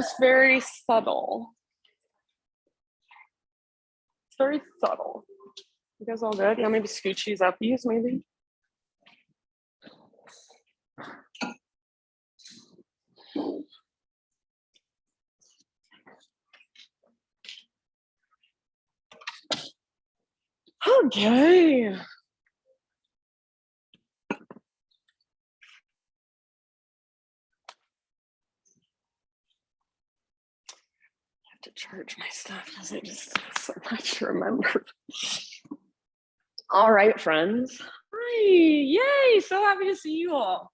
It's very subtle. It's very subtle. You guys all good? Yeah, maybe scooch these up these, maybe. Okay. To charge my stuff because it just so much to remember. All right, friends. Hi, yay, so happy to see you all.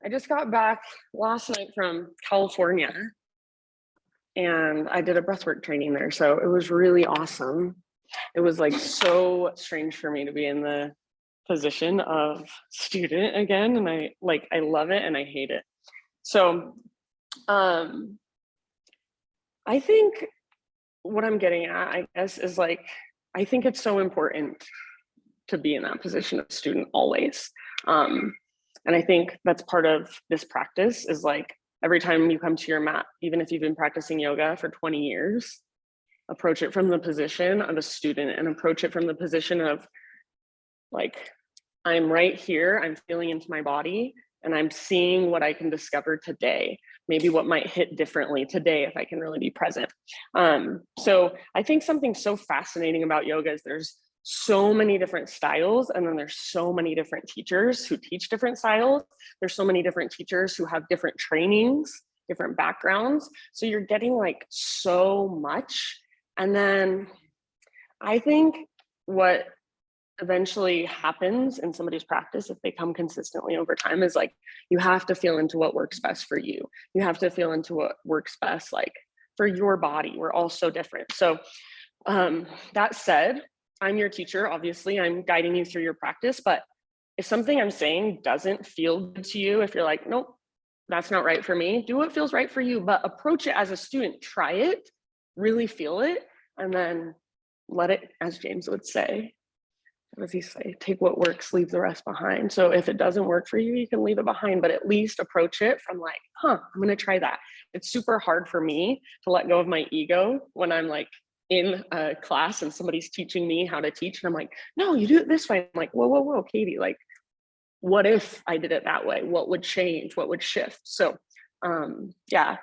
I just got back last night from California and I did a breathwork training there. So it was really awesome. It was like so strange for me to be in the position of student again. And I love it and I hate it. So, I think what I'm getting at, I guess, is like, I think it's so important to be in that position of student always. And I think that's part of this practice is like, every time you come to your mat, even if you've been practicing yoga for 20 years, approach it from the position of a student and approach it from the position of like, I'm right here, I'm feeling into my body and I'm seeing what I can discover today. Maybe what might hit differently today if I can really be present. So I think something so fascinating about yoga is there's so many different styles and then there's so many different teachers who teach different styles. There's so many different teachers who have different trainings, different backgrounds. So you're getting like so much. And then I think what eventually happens in somebody's practice, if they come consistently over time, is like, you have to feel into what works best for you. You have to feel into what works best, like for your body. We're all so different. So that said, I'm your teacher. Obviously, I'm guiding you through your practice, but if something I'm saying doesn't feel good to you, if you're like, nope, that's not right for me, do what feels right for you, but approach it as a student, try it, really feel it, and then let it, as James would say, what does he say? Take what works, leave the rest behind. So if it doesn't work for you, you can leave it behind, but at least approach it from like, I'm going to try that. It's super hard for me to let go of my ego when I'm like in a class and somebody's teaching me how to teach. And I'm like, no, you do it this way. I'm like, whoa, Katie, like, what if I did it that way? What would change? What would shift? So yeah,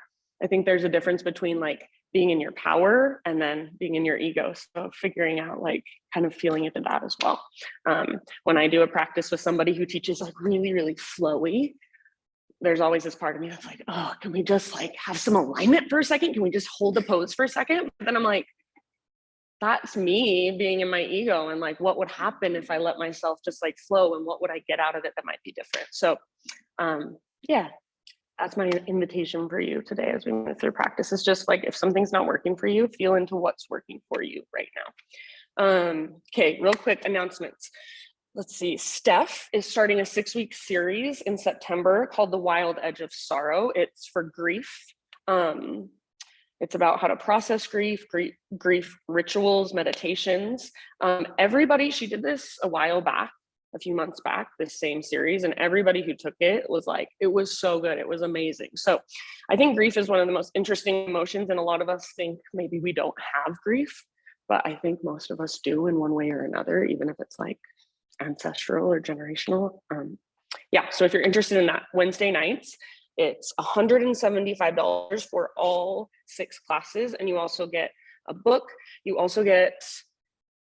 I think there's a difference between like being in your power and then being in your ego. So figuring out like kind of feeling into that as well. When I do a practice with somebody who teaches like really, really flowy, there's always this part of me that's like, oh, can we just like have some alignment for a second? Can we just hold the pose for a second? But then I'm like, that's me being in my ego and like, what would happen if I let myself just like flow and what would I get out of it that might be different? So yeah, that's my invitation for you today as we move through practice. Is just like, if something's not working for you, feel into what's working for you right now. Okay, real quick announcements. Let's see, Steph is starting a 6-week series in September called The Wild Edge of Sorrow. It's for grief. It's about how to process grief rituals, meditations. Everybody, she did this a while back, a few months back, this same series, and everybody who took it was like, it was so good, it was amazing. So I think grief is one of the most interesting emotions, and a lot of us think maybe we don't have grief, but I think most of us do in one way or another, even if it's like ancestral or generational. Yeah, so if you're interested in that, Wednesday nights, it's $175 for all 6 classes, and you also get a book. You also get,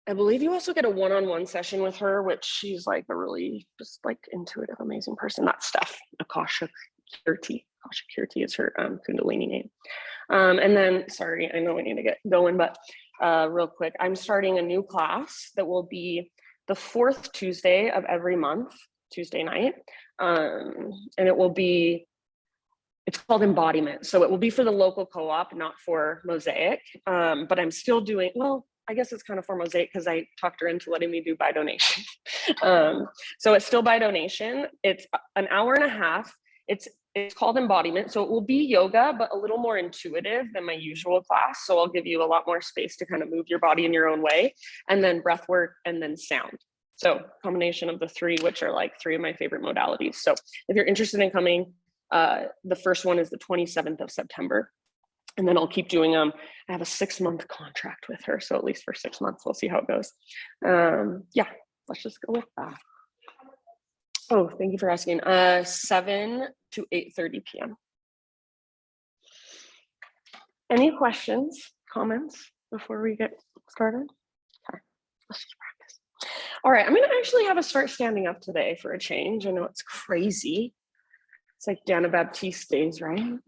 I believe you also get a one-on-one session with her, which she's like a really just like intuitive, amazing person. That's Steph, Akasha Kirti. Akasha Kirti is her Kundalini name. And then, sorry, I know we need to get going, but real quick, I'm starting a new class that will be the 4th Tuesday of every month, Tuesday night. And it will be, it's called Embodiment. So it will be for the local co-op, not for Mosaic, but I'm still doing, well, I guess it's kind of for Mosaic because I talked her into letting me do by donation. So it's still by donation. It's an hour and a half. It's called Embodiment. So it will be yoga, but a little more intuitive than my usual class. So I'll give you a lot more space to kind of move your body in your own way, and then breath work and then sound. So combination of the 3, which are like 3 of my favorite modalities. So if you're interested in coming, the first one is the 27th of September. And then I'll keep doing them. I have a 6-month contract with her, so at least for 6 months, we'll see how it goes. Yeah, let's just go with that. Oh, thank you for asking. 7 to 8:30 p.m. Any questions, comments before we get started? Okay, let's just practice. All right, I'm gonna actually have us start standing up today for a change. I know it's crazy. It's like Dana Baptiste days, right?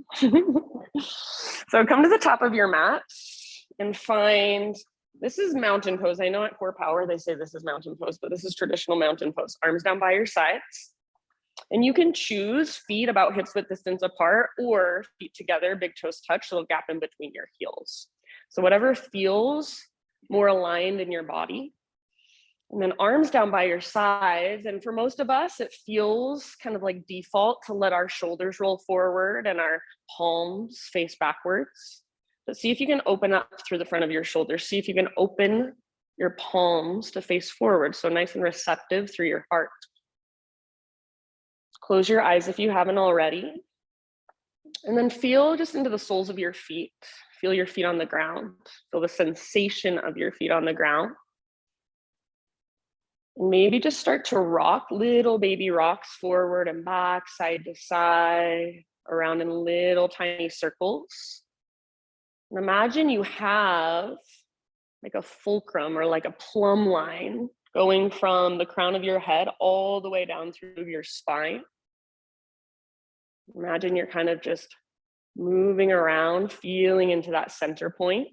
So come to the top of your mat and find, this is mountain pose. I know at Core Power, they say this is mountain pose, but this is traditional mountain pose. Arms down by your sides. And you can choose feet about hips width distance apart or feet together, big toes touch, little gap in between your heels. So whatever feels more aligned in your body. And then arms down by your sides. And for most of us, it feels kind of like default to let our shoulders roll forward and our palms face backwards. But see if you can open up through the front of your shoulders. See if you can open your palms to face forward. So nice and receptive through your heart. Close your eyes if you haven't already. And then feel just into the soles of your feet. Feel your feet on the ground. Feel the sensation of your feet on the ground. Maybe just start to rock, little baby rocks forward and back, side to side, around in little tiny circles. And imagine you have like a fulcrum or like a plumb line going from the crown of your head all the way down through your spine. Imagine you're kind of just moving around, feeling into that center point,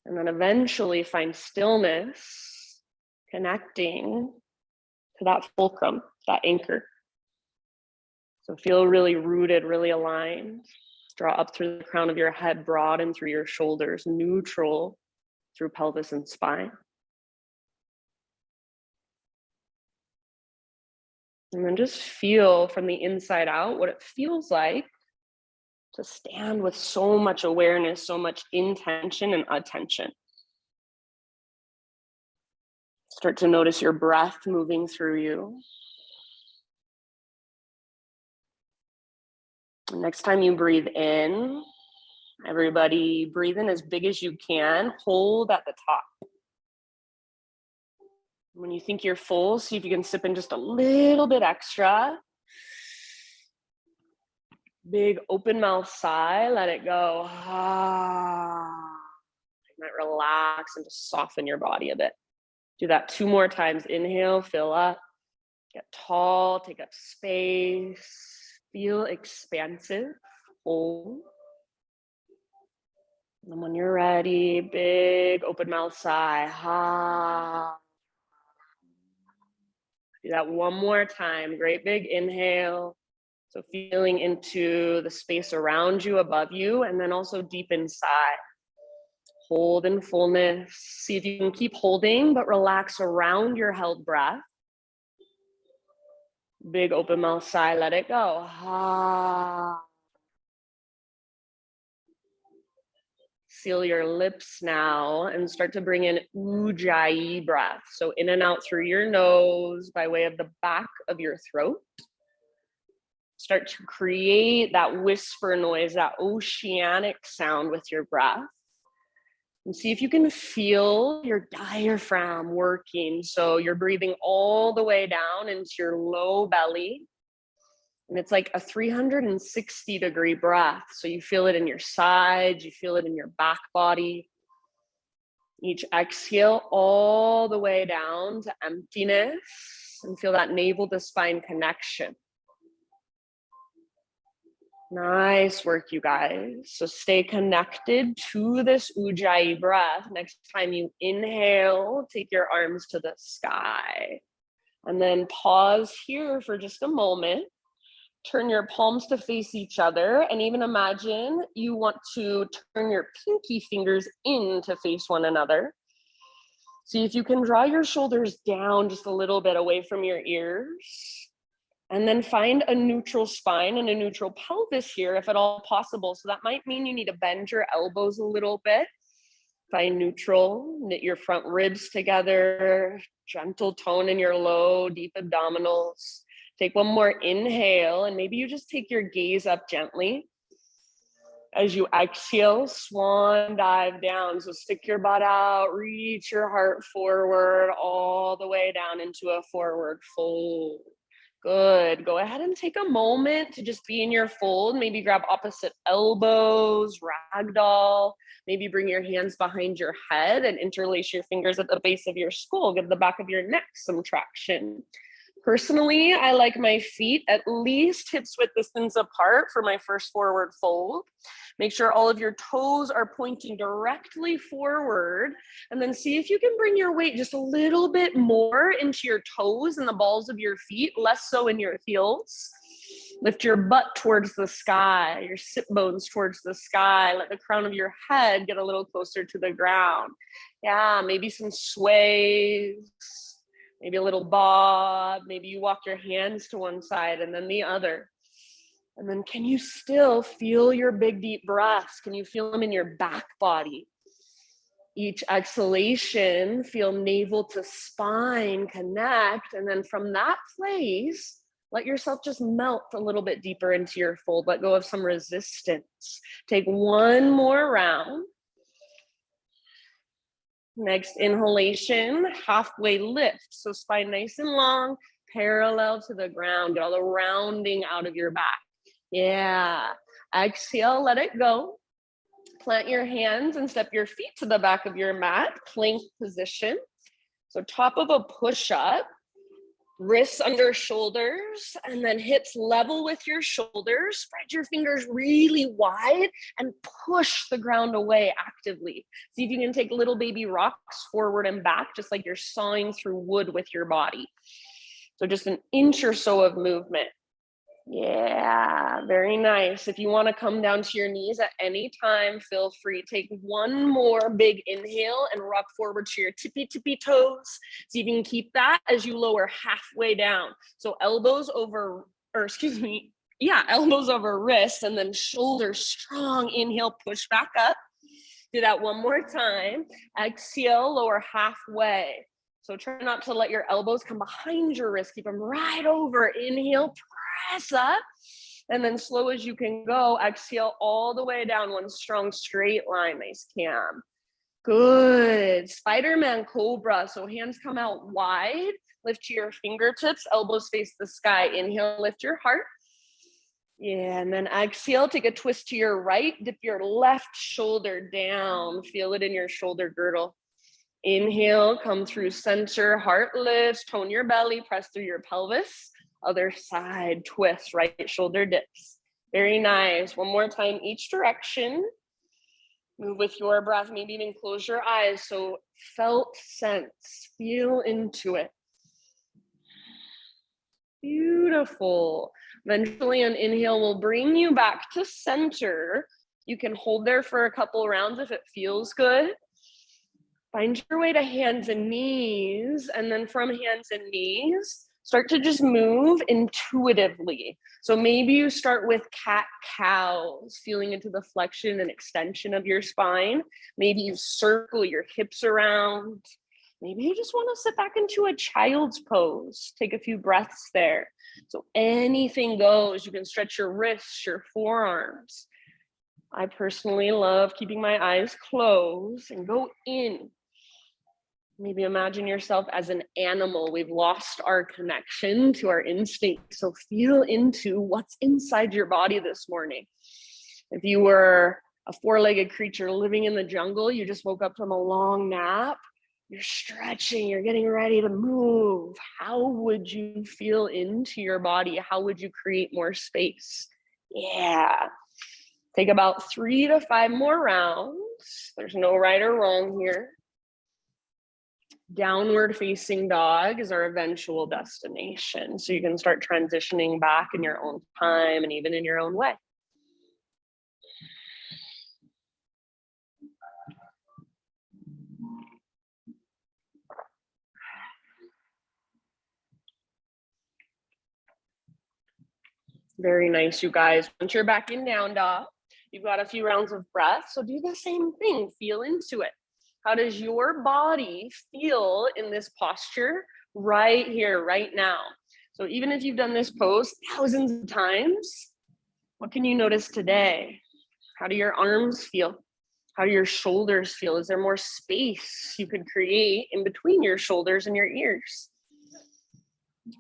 and then eventually find stillness, connecting to that fulcrum, that anchor. So feel really rooted, really aligned. Draw up through the crown of your head, broaden through your shoulders, neutral through pelvis and spine. And then just feel from the inside out what it feels like to stand with so much awareness, so much intention and attention. Start to notice your breath moving through you. Next time you breathe in, everybody breathe in as big as you can, hold at the top. When you think you're full, see if you can sip in just a little bit extra. Big open mouth sigh, let it go. You might relax and just soften your body a bit. Do that 2 more times. Inhale, fill up, get tall, take up space, feel expansive, hold. And then when you're ready, big open mouth sigh. Do that 1 more time. Great big inhale. So feeling into the space around you, above you, and then also deep inside. Hold in fullness. See if you can keep holding, but relax around your held breath. Big open mouth sigh, let it go. Seal your lips now and start to bring in ujjayi breath. So in and out through your nose by way of the back of your throat. Start to create that whisper noise, that oceanic sound with your breath. And see if you can feel your diaphragm working. So you're breathing all the way down into your low belly. And it's like a 360-degree breath. So you feel it in your sides, you feel it in your back body. Each exhale all the way down to emptiness and feel that navel to spine connection. Nice work, you guys. So stay connected to this ujjayi breath. Next time you inhale, take your arms to the sky. And then pause here for just a moment. Turn your palms to face each other. And even imagine you want to turn your pinky fingers in to face one another. See if you can draw your shoulders down just a little bit away from your ears. And then find a neutral spine and a neutral pelvis here, if at all possible. So that might mean you need to bend your elbows a little bit. Find neutral, knit your front ribs together, gentle tone in your low, deep abdominals. Take 1 more inhale, and maybe you just take your gaze up gently. As you exhale, swan dive down. So stick your butt out, reach your heart forward all the way down into a forward fold. Good. Go ahead and take a moment to just be in your fold. Maybe grab opposite elbows, ragdoll. Maybe bring your hands behind your head and interlace your fingers at the base of your skull. Give the back of your neck some traction. Personally, I like my feet at least hips width distance apart for my first forward fold. Make sure all of your toes are pointing directly forward, and then see if you can bring your weight just a little bit more into your toes and the balls of your feet, less so in your heels. Lift your butt towards the sky, your sit bones towards the sky. Let the crown of your head get a little closer to the ground. Yeah, maybe some sways. Maybe a little bob, maybe you walk your hands to one side and then the other. And then can you still feel your big deep breaths? Can you feel them in your back body? Each exhalation, feel navel to spine connect. And then from that place, let yourself just melt a little bit deeper into your fold. Let go of some resistance. Take one more round. Next inhalation, halfway lift. So spine nice and long, parallel to the ground. Get all the rounding out of your back. Yeah. Exhale, let it go. Plant your hands and step your feet to the back of your mat, plank position. So top of a push-up, wrists under shoulders, and then hips level with your shoulders. Spread your fingers really wide and push the ground away actively. See if you can take little baby rocks forward and back, just like you're sawing through wood with your body. So just an inch or so of movement. Yeah, very nice. If you want to come down to your knees at any time, feel free. Take one more big inhale and rock forward to your tippy toes. See if you can keep that as you lower halfway down. So elbows over, elbows over wrists, and then shoulders strong. Inhale, push back up. Do that one more time. Exhale, lower halfway. So try not to let your elbows come behind your wrist. Keep them right over. Inhale, press up. And then slow as you can go, exhale all the way down. One strong straight line. Nice cam. Good. Spiderman Cobra. So hands come out wide. Lift to your fingertips. Elbows face the sky. Inhale, lift your heart. Yeah, and then exhale, take a twist to your right. Dip your left shoulder down. Feel it in your shoulder girdle. Inhale, come through center, heart lifts, tone your belly, press through your pelvis. Other side, twist, right shoulder dips. Very nice. One more time, each direction. Move with your breath, maybe even close your eyes. So felt sense, feel into it. Beautiful. Eventually an inhale will bring you back to center. You can hold there for a couple rounds if it feels good. Find your way to hands and knees, and then from hands and knees, start to just move intuitively. So maybe you start with cat-cows, feeling into the flexion and extension of your spine. Maybe you circle your hips around. Maybe you just want to sit back into a child's pose. Take a few breaths there. So anything goes. You can stretch your wrists, your forearms. I personally love keeping my eyes closed and go in. Maybe imagine yourself as an animal. We've lost our connection to our instinct. So feel into what's inside your body this morning. If you were a four-legged creature living in the jungle, you just woke up from a long nap, you're stretching, you're getting ready to move. How would you feel into your body? How would you create more space? Yeah. Take about 3 to 5 more rounds. There's no right or wrong here. Downward facing dog is our eventual destination. So you can start transitioning back in your own time and even in your own way. Very nice, you guys. Once you're back in down dog, you've got a few rounds of breath. So do the same thing, feel into it. How does your body feel in this posture right here, right now? So even if you've done this pose thousands of times, what can you notice today? How do your arms feel? How do your shoulders feel? Is there more space you could create in between your shoulders and your ears?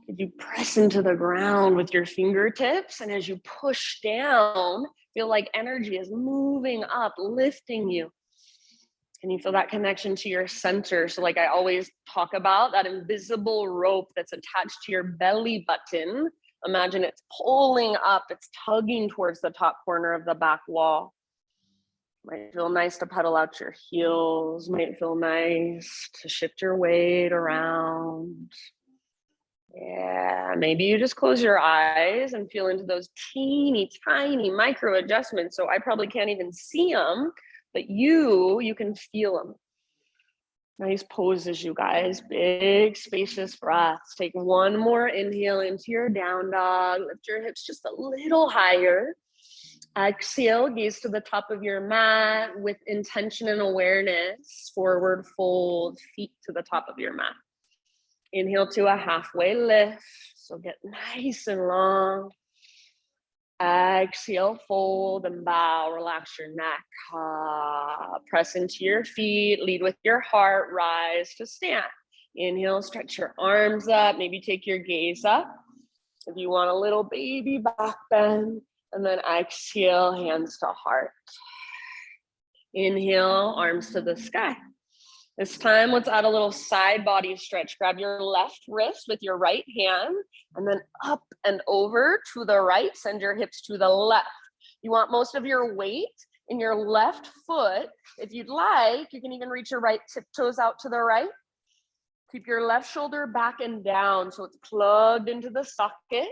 Could you press into the ground with your fingertips? And as you push down, feel like energy is moving up, lifting you. Can you feel that connection to your center? So like I always talk about, that invisible rope that's attached to your belly button. Imagine it's pulling up, it's tugging towards the top corner of the back wall. Might feel nice to pedal out your heels. Might feel nice to shift your weight around. Yeah, maybe you just close your eyes and feel into those teeny tiny micro adjustments. So I probably can't even see them, but you can feel them. Nice poses, you guys. Big, spacious breaths. Take one more inhale into your down dog. Lift your hips just a little higher. Exhale, gaze to the top of your mat with intention and awareness. Forward fold, feet to the top of your mat. Inhale to a halfway lift. So get nice and long. Exhale, fold and bow. Relax your neck. Press into your feet. Lead with your heart. Rise to stand. Inhale, stretch your arms up. Maybe take your gaze up. If you want a little baby back bend. And then exhale, hands to heart. Inhale, arms to the sky. This time, let's add a little side body stretch. Grab your left wrist with your right hand, and then up and over to the right. Send your hips to the left. You want most of your weight in your left foot. If you'd like, you can even reach your right tiptoes out to the right. Keep your left shoulder back and down so it's plugged into the socket.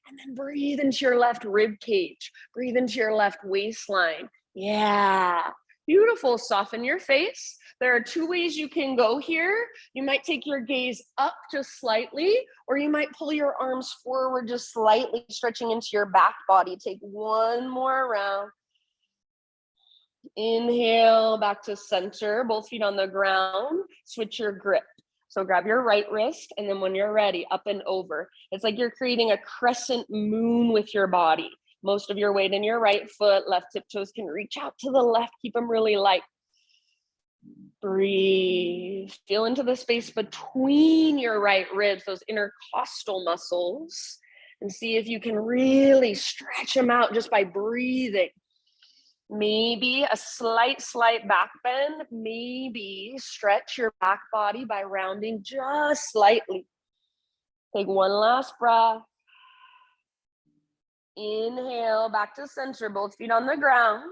And then breathe into your left rib cage. Breathe into your left waistline. Yeah, beautiful. Soften your face. There are two ways you can go here. You might take your gaze up just slightly, or you might pull your arms forward just slightly, stretching into your back body. Take one more round. Inhale, back to center, both feet on the ground. Switch your grip. So grab your right wrist, and then when you're ready, up and over. It's like you're creating a crescent moon with your body. Most of your weight in your right foot, left tiptoes can reach out to the left. Keep them really light. Breathe. Feel into the space between your right ribs, those intercostal muscles, and see if you can really stretch them out just by breathing. Maybe a slight back bend. Maybe stretch your back body by rounding just slightly. Take one last breath. Inhale, back to center, both feet on the ground.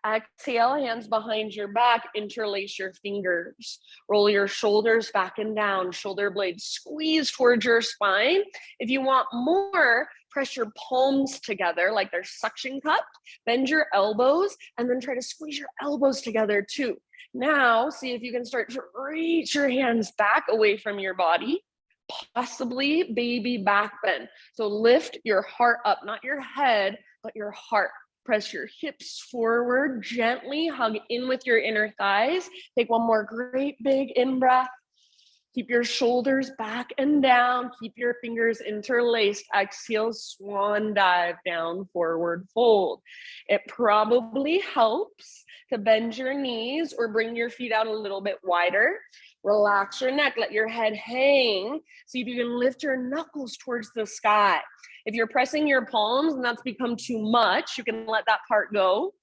Exhale, hands behind your back, interlace your fingers. Roll your shoulders back and down, shoulder blades squeeze towards your spine. If you want more, press your palms together like they're suction cupped. Bend your elbows and then try to squeeze your elbows together too. Now, see if you can start to reach your hands back away from your body, possibly baby back bend. So lift your heart up, not your head, but your heart. Press your hips forward, gently hug in with your inner thighs. Take one more great big in-breath. Keep your shoulders back and down. Keep your fingers interlaced. Exhale, swan dive down, forward fold. It probably helps to bend your knees or bring your feet out a little bit wider. Relax your neck, let your head hang. See if you can lift your knuckles towards the sky. If you're pressing your palms and that's become too much, you can let that part go.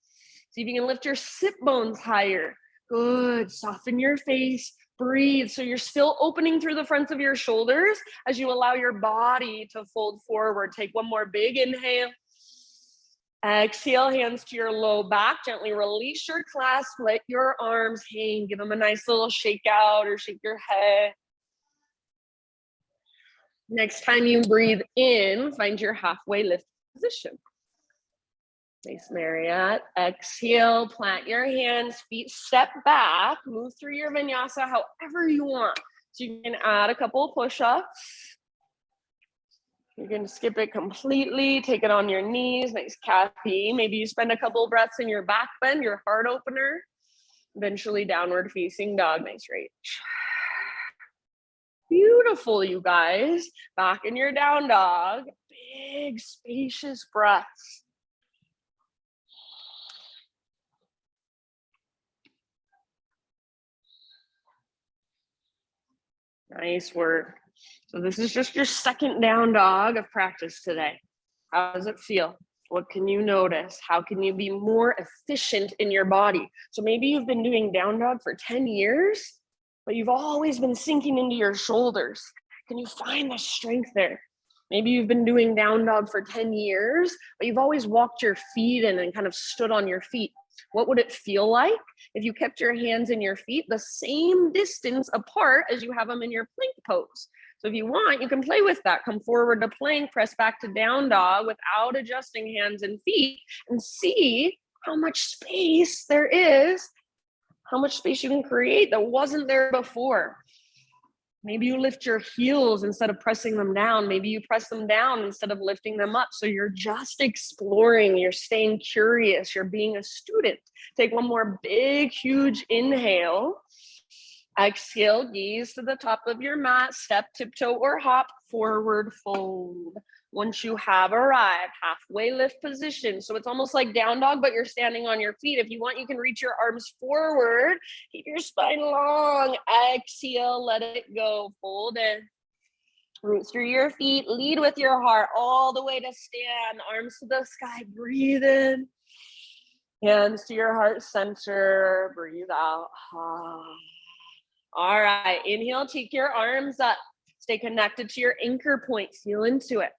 See if you can lift your sit bones higher. Good, soften your face, breathe. So you're still opening through the fronts of your shoulders as you allow your body to fold forward. Take one more big inhale. Exhale, hands to your low back. Gently release your clasp. Let your arms hang. Give them a nice little shake out or shake your head. Next time you breathe in, find your halfway lift position. Nice, Marriott. Exhale, plant your hands, feet step back, move through your vinyasa however you want. So you can add a couple push-ups. You can skip it completely, take it on your knees, nice Kathy. Maybe you spend a couple breaths in your back bend, your heart opener. Eventually downward facing dog, nice reach. Beautiful, you guys. Back in your down dog. Big, spacious breaths. Nice work. So this is just your second down dog of practice today. How does it feel? What can you notice? How can you be more efficient in your body? So maybe you've been doing down dog for 10 years, but you've always been sinking into your shoulders. Can you find the strength there? Maybe you've been doing down dog for 10 years, but you've always walked your feet in and kind of stood on your feet. What would it feel like if you kept your hands and your feet the same distance apart as you have them in your plank pose? So if you want, you can play with that. Come forward to plank, press back to down dog without adjusting hands and feet, and see how much space there is, how much space you can create that wasn't there before. Maybe you lift your heels instead of pressing them down. Maybe you press them down instead of lifting them up. So you're just exploring, you're staying curious, you're being a student. Take one more big, huge inhale. Exhale, gaze to the top of your mat, step, tiptoe, or hop, forward fold. Once you have arrived, halfway lift position. So it's almost like down dog, but you're standing on your feet. If you want, you can reach your arms forward. Keep your spine long. Exhale, let it go. Fold in. Root through your feet. Lead with your heart all the way to stand. Arms to the sky. Breathe in. Hands to your heart center. Breathe out. All right. Inhale, take your arms up. Stay connected to your anchor point. Feel into it.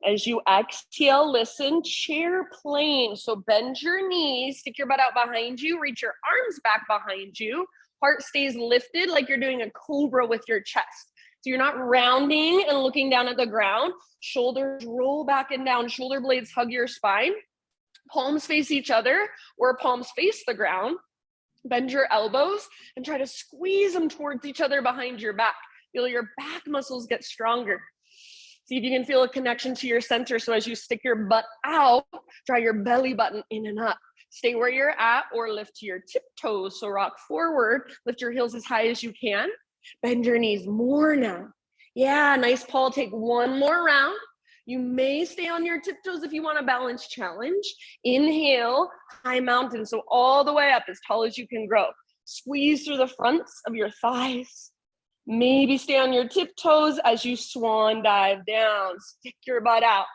As you exhale, listen, chair plane. So bend your knees, stick your butt out behind you, reach your arms back behind you. Heart stays lifted like you're doing a cobra with your chest. So you're not rounding and looking down at the ground. Shoulders roll back and down. Shoulder blades hug your spine. Palms face each other or palms face the ground. Bend your elbows and try to squeeze them towards each other behind your back. Feel your back muscles get stronger. See if you can feel a connection to your center. So as you stick your butt out, draw your belly button in and up. Stay where you're at or lift to your tiptoes. So rock forward, lift your heels as high as you can. Bend your knees more now. Yeah, nice, Paul. Take one more round. You may stay on your tiptoes if you want a balance challenge. Inhale, high mountain. So all the way up as tall as you can grow. Squeeze through the fronts of your thighs. Maybe stay on your tiptoes as you swan dive down. Stick your butt out.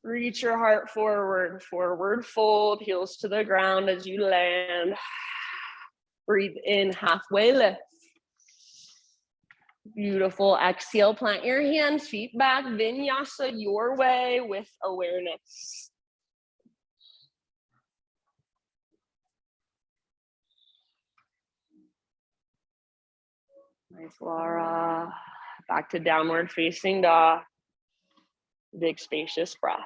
Reach your heart forward, forward fold, heels to the ground as you land. Breathe in, halfway lift. Beautiful. Exhale, plant your hands, feet back, vinyasa your way with awareness. Nice, Laura. Back to downward facing dog. Big spacious breaths.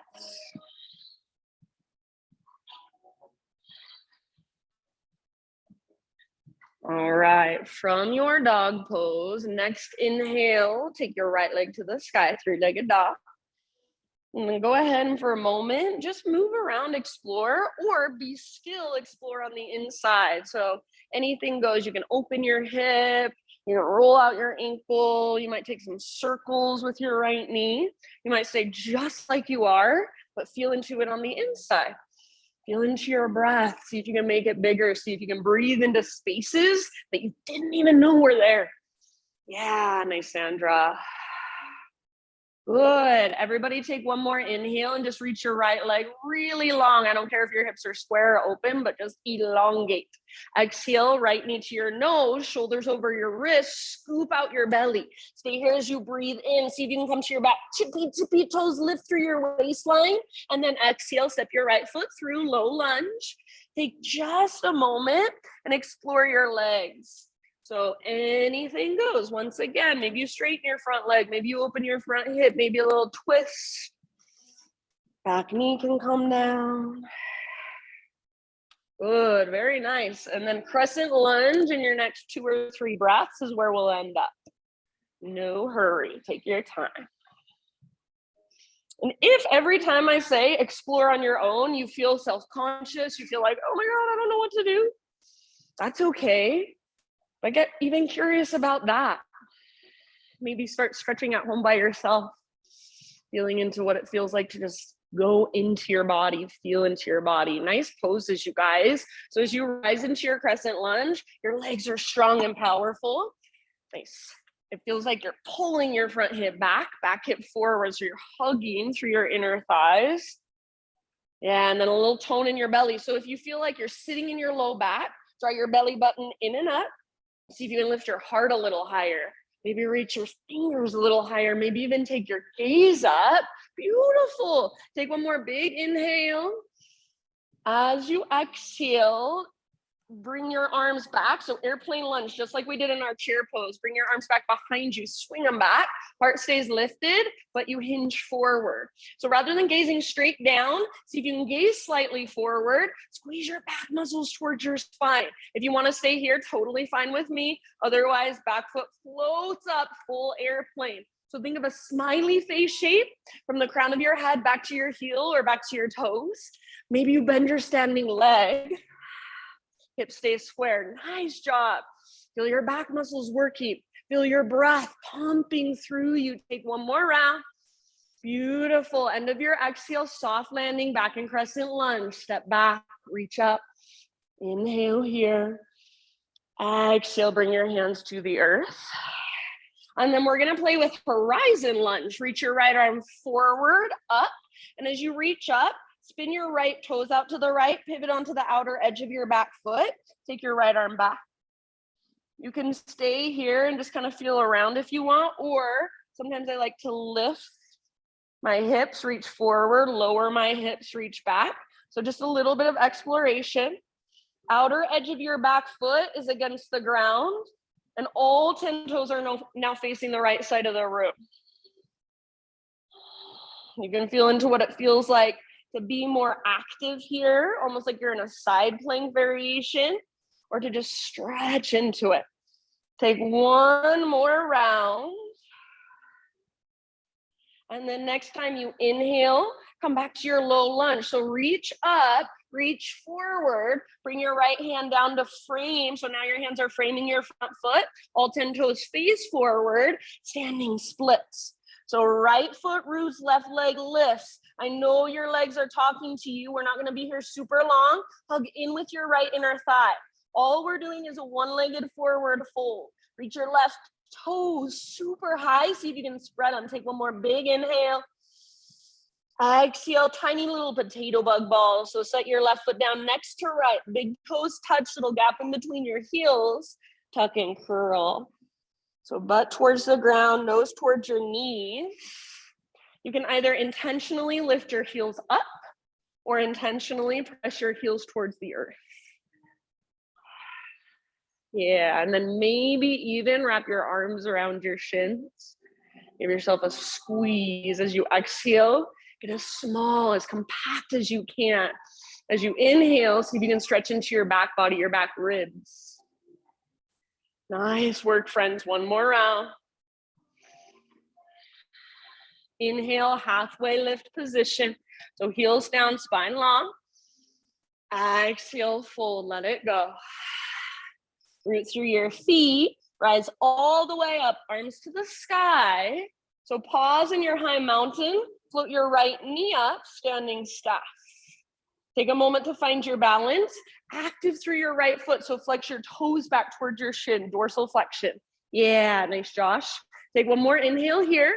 All right, from your dog pose, next inhale, take your right leg to the sky, three-legged dog. And then go ahead and for a moment, just move around, explore, or be still, explore on the inside. So anything goes. You can open your hip, you can roll out your ankle, you might take some circles with your right knee. You might stay just like you are, but feel into it on the inside. Feel into your breath. See if you can make it bigger. See if you can breathe into spaces that you didn't even know were there. Yeah, nice, Sandra. Good. Everybody take one more inhale and just reach your right leg really long. I don't care if your hips are square or open, but just elongate. Exhale, right knee to your nose, shoulders over your wrists, scoop out your belly. Stay here as you breathe in. See if you can come to your back. Tippy toes, lift through your waistline. And then exhale, step your right foot through, low lunge. Take just a moment and explore your legs. So anything goes. Once again, maybe you straighten your front leg, maybe you open your front hip, maybe a little twist. Back knee can come down. Good, very nice. And then crescent lunge in your next 2 or 3 breaths is where we'll end up. No hurry, take your time. And if every time I say explore on your own, you feel self-conscious, you feel like, oh my God, I don't know what to do, that's okay. But get even curious about that. Maybe start stretching at home by yourself, feeling into what it feels like to just go into your body, feel into your body. Nice poses, you guys. So as you rise into your crescent lunge, your legs are strong and powerful. Nice. It feels like you're pulling your front hip back, back hip forward, so you're hugging through your inner thighs. Yeah, and then a little tone in your belly. So if you feel like you're sitting in your low back, draw your belly button in and up. See if you can lift your heart a little higher. Maybe reach your fingers a little higher. Maybe even take your gaze up. Beautiful. Take one more big inhale. As you exhale, bring your arms back. So airplane lunge, just like we did in our chair pose. Bring your arms back behind you, swing them back. Heart stays lifted, but you hinge forward. So rather than gazing straight down, see if you can gaze slightly forward. Squeeze your back muscles towards your spine. If you want to stay here, totally fine with me. Otherwise, back foot floats up, full airplane. So think of a smiley face shape from the crown of your head back to your heel or back to your toes. Maybe you bend your standing leg. Hip stays square. Nice job. Feel your back muscles working. Feel your breath pumping through you. Take one more round. Beautiful. End of your exhale, soft landing back in crescent lunge. Step back, reach up. Inhale here. Exhale, bring your hands to the earth. And then we're gonna play with horizon lunge. Reach your right arm forward, up. And as you reach up, spin your right toes out to the right, pivot onto the outer edge of your back foot. Take your right arm back. You can stay here and just kind of feel around if you want, or sometimes I like to lift my hips, reach forward, lower my hips, reach back. So just a little bit of exploration. Outer edge of your back foot is against the ground, and all 10 toes are now facing the right side of the room. You can feel into what it feels like to be more active here, almost like you're in a side plank variation, or to just stretch into it. Take one more round. And then next time you inhale, come back to your low lunge. So reach up, reach forward, bring your right hand down to frame. So now your hands are framing your front foot. All 10 toes face forward, standing splits. So right foot roots, left leg lifts. I know your legs are talking to you. We're not gonna be here super long. Hug in with your right inner thigh. All we're doing is a one-legged forward fold. Reach your left toes super high. See if you can spread them. Take one more big inhale. Exhale, tiny little potato bug balls. So set your left foot down next to right. Big toes touch, little gap in between your heels. Tuck and curl. So butt towards the ground, nose towards your knees. You can either intentionally lift your heels up or intentionally press your heels towards the earth. Yeah, and then maybe even wrap your arms around your shins. Give yourself a squeeze as you exhale. Get as small, as compact as you can. As you inhale, see if you can stretch into your back body, your back ribs. Nice work, friends. One more round. Inhale, halfway lift position. So heels down, spine long. Exhale, fold, let it go. Root through your feet, rise all the way up, arms to the sky. So pause in your high mountain, float your right knee up, standing staff. Take a moment to find your balance. Active through your right foot, so flex your toes back towards your shin, dorsal flexion. Yeah, nice, Josh. Take one more inhale here.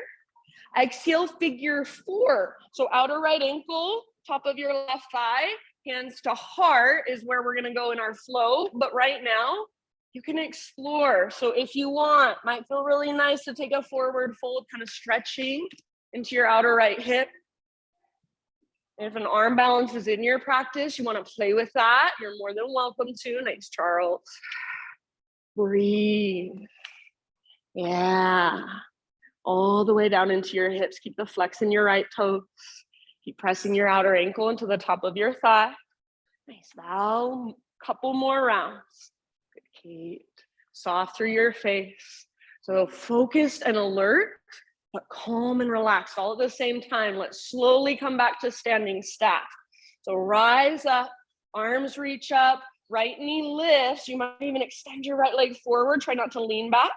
Exhale, figure four. So outer right ankle, top of your left thigh, hands to heart is where we're gonna go in our flow. But right now, you can explore. So if you want, might feel really nice to take a forward fold, kind of stretching into your outer right hip. If an arm balance is in your practice, you want to play with that, you're more than welcome to. Nice, Charles. Breathe. Yeah. All the way down into your hips. Keep the flex in your right toes. Keep pressing your outer ankle into the top of your thigh. Nice. Now, couple more rounds. Good, Kate. Soft through your face. So focused and alert, but calm and relaxed all at the same time. Let's slowly come back to standing staff. So rise up, arms reach up, right knee lifts. You might even extend your right leg forward. Try not to lean back.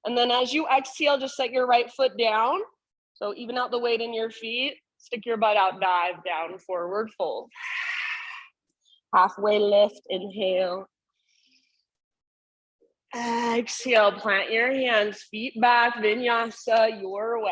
And then as you exhale, just set your right foot down. So even out the weight in your feet, stick your butt out, dive down, forward fold. Halfway lift, inhale. Exhale, plant your hands, feet back, vinyasa your way.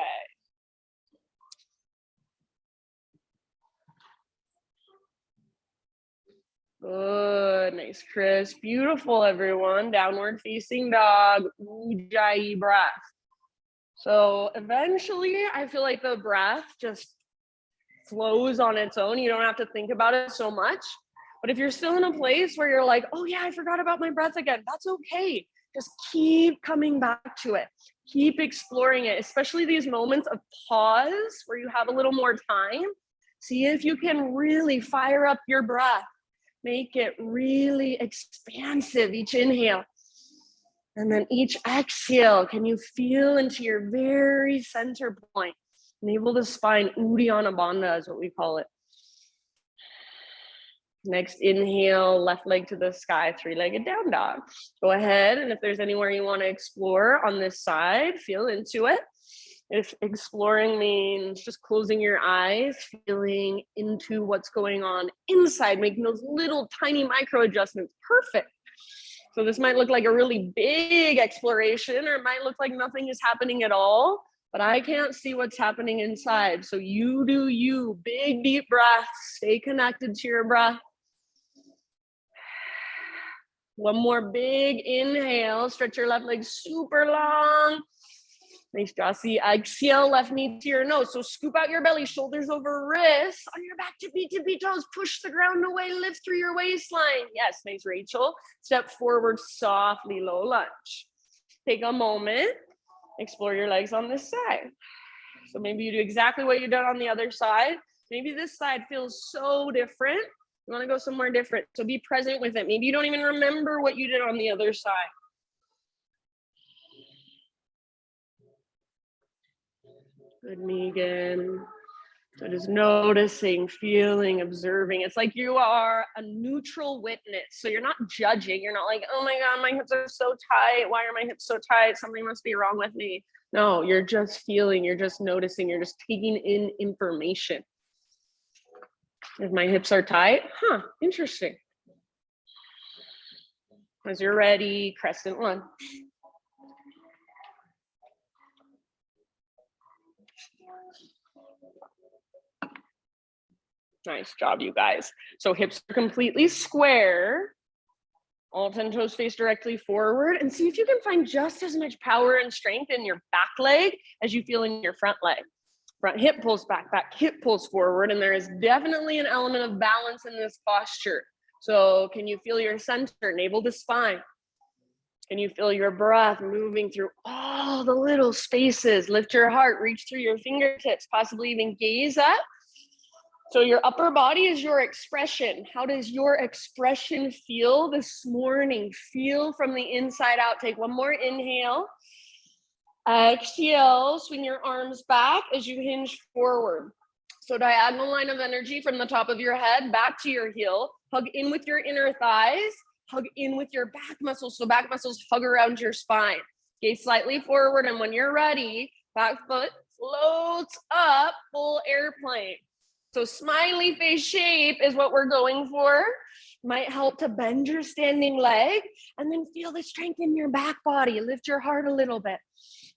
Good, nice, crisp, beautiful, everyone. Downward facing dog, ujjayi breath. So eventually, I feel like the breath just flows on its own. You don't have to think about it so much. But if you're still in a place where you're like, oh yeah, I forgot about my breath again, that's okay. Just keep coming back to it. Keep exploring it, especially these moments of pause where you have a little more time. See if you can really fire up your breath. Make it really expansive, each inhale. And then each exhale, can you feel into your very center point? Navel to spine, Uddiyana Bandha is what we call it. Next inhale, left leg to the sky, three-legged down dog. Go ahead, and if there's anywhere you want to explore on this side, feel into it. If exploring means just closing your eyes, feeling into what's going on inside, making those little tiny micro adjustments, perfect. So this might look like a really big exploration, or it might look like nothing is happening at all, but I can't see what's happening inside. So you do you, big deep breaths, stay connected to your breath. One more big inhale, stretch your left leg super long. Nice, Jossie. Exhale, left knee to your nose. So scoop out your belly, shoulders over wrists, on your back, tippy toes, push the ground away, lift through your waistline. Yes, nice, Rachel. Step forward softly, low lunge. Take a moment, explore your legs on this side. So maybe you do exactly what you did on the other side. Maybe this side feels so different. You want to go somewhere different. So be present with it. Maybe you don't even remember what you did on the other side. Good, Megan. So just noticing, feeling, observing. It's like you are a neutral witness. So you're not judging. You're not like, oh my God, my hips are so tight. Why are my hips so tight? Something must be wrong with me. No, you're just feeling, you're just noticing, you're just taking in information. If my hips are tight, interesting. As you're ready, crescent lunge. Nice job, you guys. So hips are completely square. All 10 toes face directly forward, and see if you can find just as much power and strength in your back leg as you feel in your front leg. Front hip pulls back, back hip pulls forward, and there is definitely an element of balance in this posture. So can you feel your center, navel to spine? Can you feel your breath moving through all the little spaces? Lift your heart, reach through your fingertips, possibly even gaze up. So your upper body is your expression. How does your expression feel this morning? Feel from the inside out. Take one more inhale. Exhale, swing your arms back as you hinge forward. So diagonal line of energy from the top of your head back to your heel. Hug in with your inner thighs. Hug in with your back muscles. So back muscles hug around your spine. Gaze slightly forward, and when you're ready, back foot floats up, full airplane. So smiley face shape is what we're going for. Might help to bend your standing leg, and then feel the strength in your back body. Lift your heart a little bit.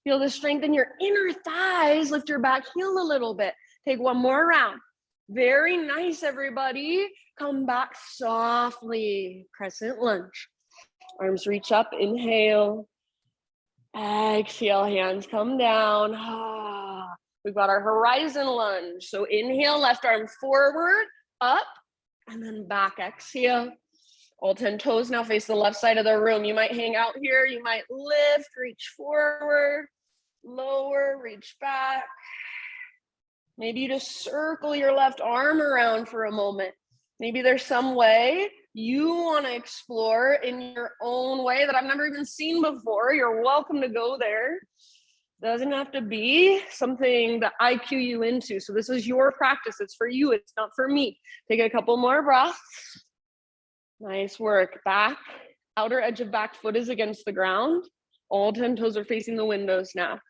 Feel the strength in your inner thighs. Lift your back heel a little bit. Take one more round. Very nice, everybody. Come back softly. Crescent lunge. Arms reach up, inhale. Exhale, hands come down. We've got our horizon lunge. So inhale, left arm forward, up, and then back, exhale. All 10 toes now face the left side of the room. You might hang out here. You might lift, reach forward, lower, reach back. Maybe you just circle your left arm around for a moment. Maybe there's some way you want to explore in your own way that I've never even seen before. You're welcome to go there. Doesn't have to be something that I cue you into. So this is your practice. It's for you. It's not for me. Take a couple more breaths. Nice work. Back, outer edge of back foot is against the ground. All 10 toes are facing the windows now.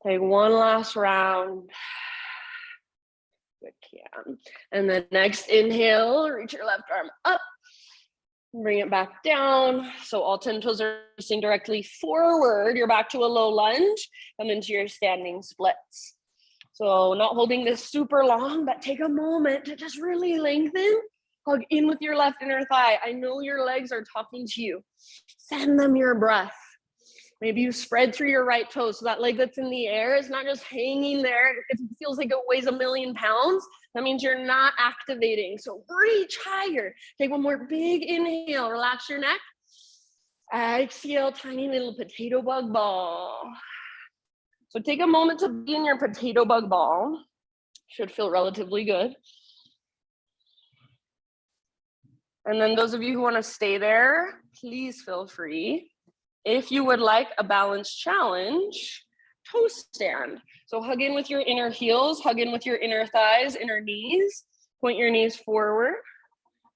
Take one last round. Good, can. And then next inhale, reach your left arm up. Bring it back down. So all 10 toes are facing directly forward. You're back to a low lunge. Come into your standing splits. So not holding this super long, but take a moment to just really lengthen. Hug in with your left inner thigh. I know your legs are talking to you. Send them your breath. Maybe you spread through your right toe so that leg that's in the air is not just hanging there. It feels like it weighs 1,000,000 pounds. That means you're not activating. So reach higher. Take one more big inhale. Relax your neck. Exhale, tiny little potato bug ball. So take a moment to be in your potato bug ball. Should feel relatively good. And then those of you who want to stay there, please feel free. If you would like a balance challenge, toe stand. So hug in with your inner heels, hug in with your inner thighs, inner knees. Point your knees forward.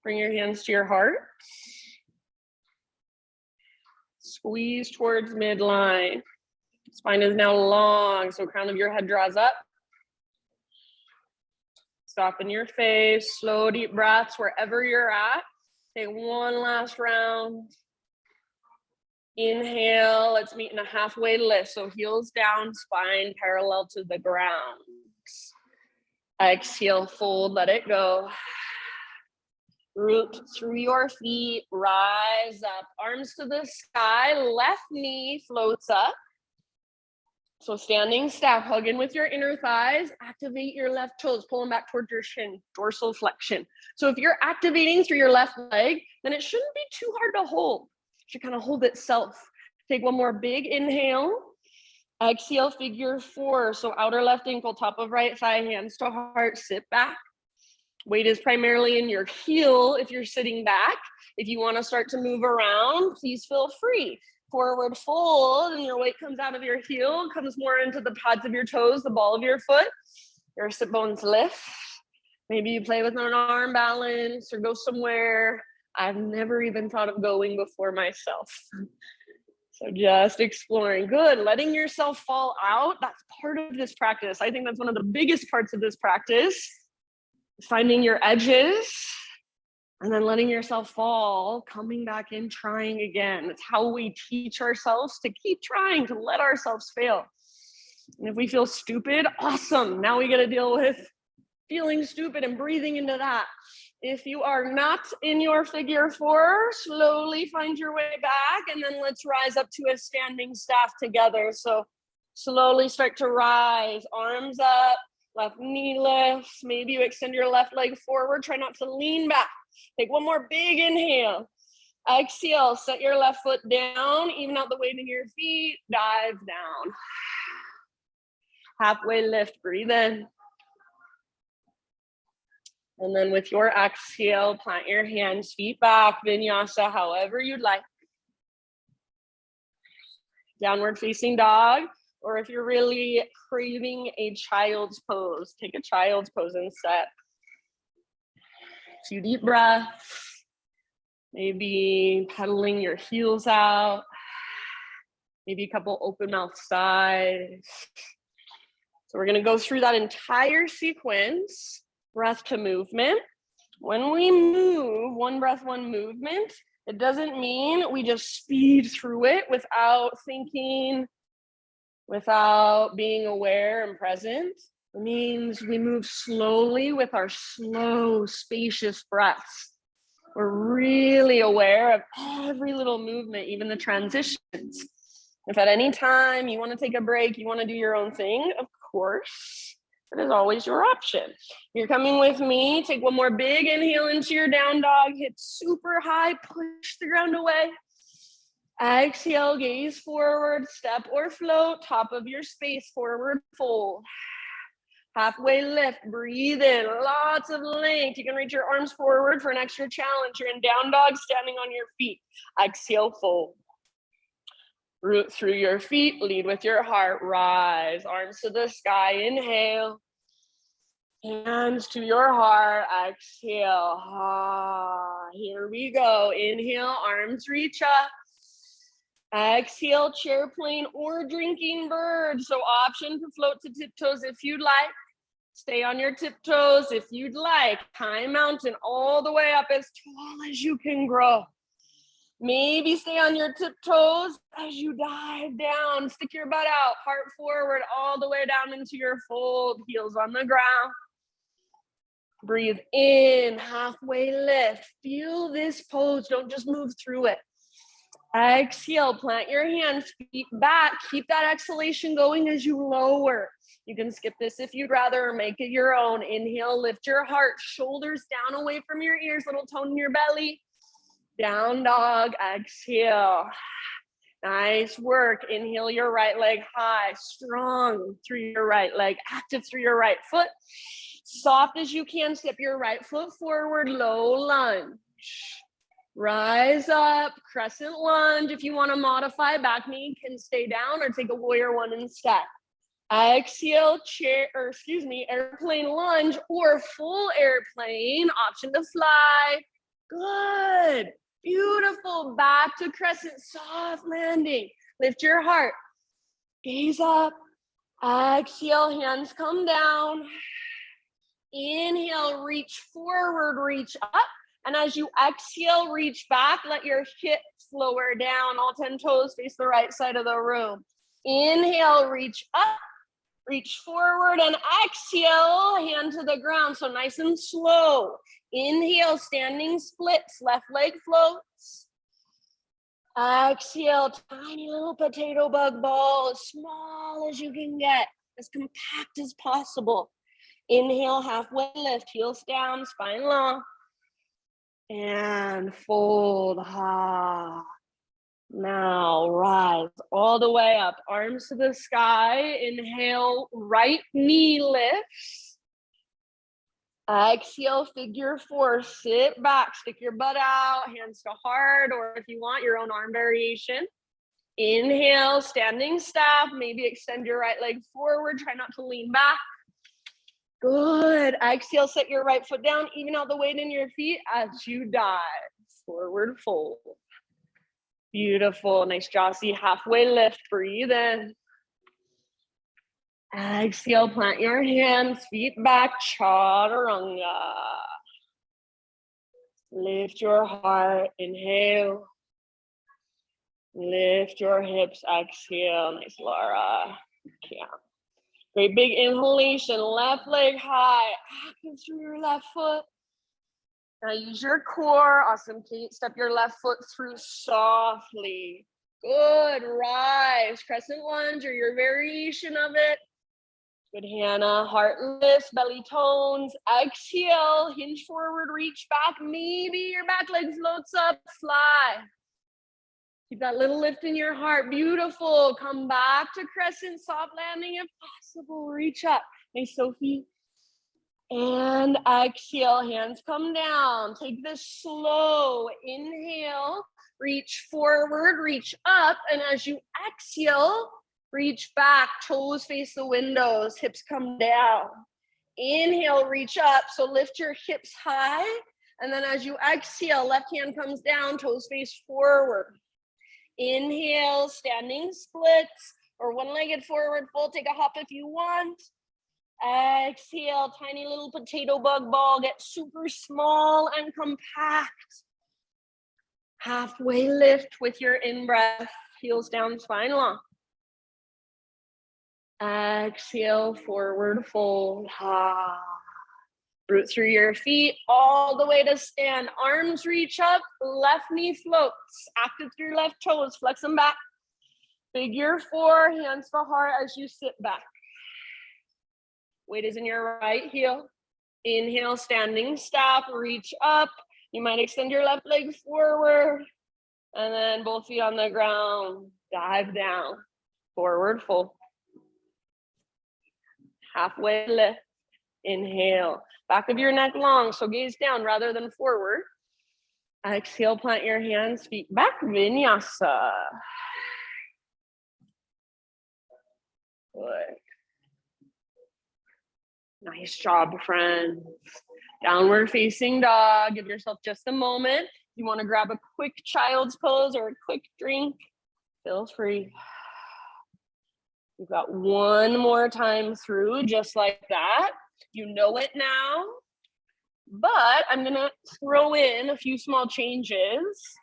Bring your hands to your heart. Squeeze towards midline. Spine is now long, so crown of your head draws up. Soften your face, slow deep breaths wherever you're at. Take one last round. Inhale, let's meet in a halfway lift. So heels down, spine parallel to the ground. Exhale, fold, let it go. Root through your feet, rise up. Arms to the sky, left knee floats up. So standing staff, hug in with your inner thighs, activate your left toes, pull them back towards your shin, dorsal flexion. So if you're activating through your left leg, then it shouldn't be too hard to hold. It should kind of hold itself. Take one more big inhale. Exhale, figure four. So outer left ankle, top of right thigh, hands to heart, sit back. Weight is primarily in your heel if you're sitting back. If you want to start to move around, please feel free. Forward fold, and your weight comes out of your heel, comes more into the pads of your toes, the ball of your foot. Your sit bones lift. Maybe you play with an arm balance or go somewhere I've never even thought of going before myself. So just exploring. Good. Letting yourself fall out. That's part of this practice. I think that's one of the biggest parts of this practice. Finding your edges and then letting yourself fall, coming back in, trying again. It's how we teach ourselves to keep trying, to let ourselves fail. And if we feel stupid, awesome. Now we got to deal with feeling stupid and breathing into that. If you are not in your figure four, slowly find your way back, and then let's rise up to a standing staff together. So slowly start to rise, arms up, left knee lifts. Maybe you extend your left leg forward. Try not to lean back. Take one more big inhale. Exhale, set your left foot down, even out the weight in your feet, dive down. Halfway lift, breathe in. And then with your exhale, plant your hands, feet back, vinyasa, however you'd like. Downward facing dog, or if you're really craving a child's pose, take a child's pose instead. 2 deep breaths, maybe pedaling your heels out, maybe a couple open mouth sighs. So we're gonna go through that entire sequence, breath to movement. When we move, one breath, one movement, it doesn't mean we just speed through it without thinking, without being aware and present. It means we move slowly with our slow, spacious breaths. We're really aware of every little movement, even the transitions. If at any time you want to take a break, you want to do your own thing, of course, that is always your option. You're coming with me. Take one more big inhale into your down dog. Hit super high, push the ground away. Exhale, gaze forward, step or float, top of your space, forward fold. Halfway lift, breathe in, lots of length. You can reach your arms forward for an extra challenge. You're in down dog, standing on your feet. Exhale, fold. Root through your feet, lead with your heart, rise. Arms to the sky, inhale. Hands to your heart, exhale. Here we go. Inhale, arms reach up. Exhale, chair plane or drinking bird. So option to float to tiptoes if you'd like. Stay on your tiptoes if you'd like. High mountain all the way up as tall as you can grow. Maybe stay on your tiptoes as you dive down. Stick your butt out, heart forward, all the way down into your fold, heels on the ground. Breathe in, halfway lift. Feel this pose, don't just move through it. Exhale, plant your hands, feet back. Keep that exhalation going as you lower. You can skip this if you'd rather or make it your own. Inhale, lift your heart, shoulders down away from your ears, little tone in your belly. Down dog, exhale. Nice work. Inhale your right leg high, strong through your right leg, active through your right foot. Soft as you can, step your right foot forward, low lunge. Rise up, crescent lunge. If you want to modify, back knee can stay down or take a warrior one instead. Exhale, airplane lunge or full airplane, option to fly. Good, beautiful. Back to crescent, soft landing. Lift your heart, gaze up. Exhale, hands come down. Inhale, reach forward, reach up. And as you exhale, reach back, let your hips lower down. All 10 toes face the right side of the room. Inhale, reach up, reach forward, and exhale, hand to the ground. So nice and slow. Inhale, standing splits, left leg floats. Exhale, tiny little potato bug ball, as small as you can get, as compact as possible. Inhale, halfway lift, heels down, spine long. And fold. Now rise all the way up, arms to the sky. Inhale, right knee lifts. Exhale, figure four, sit back, stick your butt out, hands to heart, or if you want, your own arm variation. Inhale, standing staff, maybe extend your right leg forward, try not to lean back. Good. Exhale, set your right foot down, even out the weight in your feet as you dive. Forward fold. Beautiful. Nice Jossie. Halfway lift. Breathe in. Exhale, plant your hands, feet back, chaturanga. Lift your heart. Inhale. Lift your hips. Exhale. Nice, Laura. Yeah. Great big inhalation, left leg high, active through your left foot. Now use your core, awesome, Kate. Step your left foot through softly. Good, rise, crescent lunge or your variation of it. Good, Hannah, heart lifts, belly tones. Exhale, hinge forward, reach back. Maybe your back leg floats up, fly. Keep that little lift in your heart. Beautiful. Come back to crescent, soft landing if possible. Reach up. Nice, Sophie. And exhale, hands come down. Take this slow. Inhale, reach forward, reach up. And as you exhale, reach back. Toes face the windows. Hips come down. Inhale, reach up. So lift your hips high. And then as you exhale, left hand comes down, toes face forward. Inhale, standing splits or one-legged forward fold. Take a hop if you want. Exhale, tiny little potato bug ball. Get super small and compact. Halfway lift with your in-breath. Heels down, spine long. Exhale, forward fold. Root through your feet all the way to stand. Arms reach up, left knee floats. Active through your left toes, flex them back. Figure four, hands to heart as you sit back. Weight is in your right heel. Inhale, standing staff, reach up. You might extend your left leg forward. And then both feet on the ground, dive down. Forward fold. Halfway lift. Inhale, back of your neck long, so gaze down rather than forward. Exhale, plant your hands, feet back, vinyasa. Good. Nice job, friends. Downward facing dog. Give yourself just a moment. You want to grab a quick child's pose or a quick drink, feel free. We've got one more time through, just like that. You know it now, but I'm gonna throw in a few small changes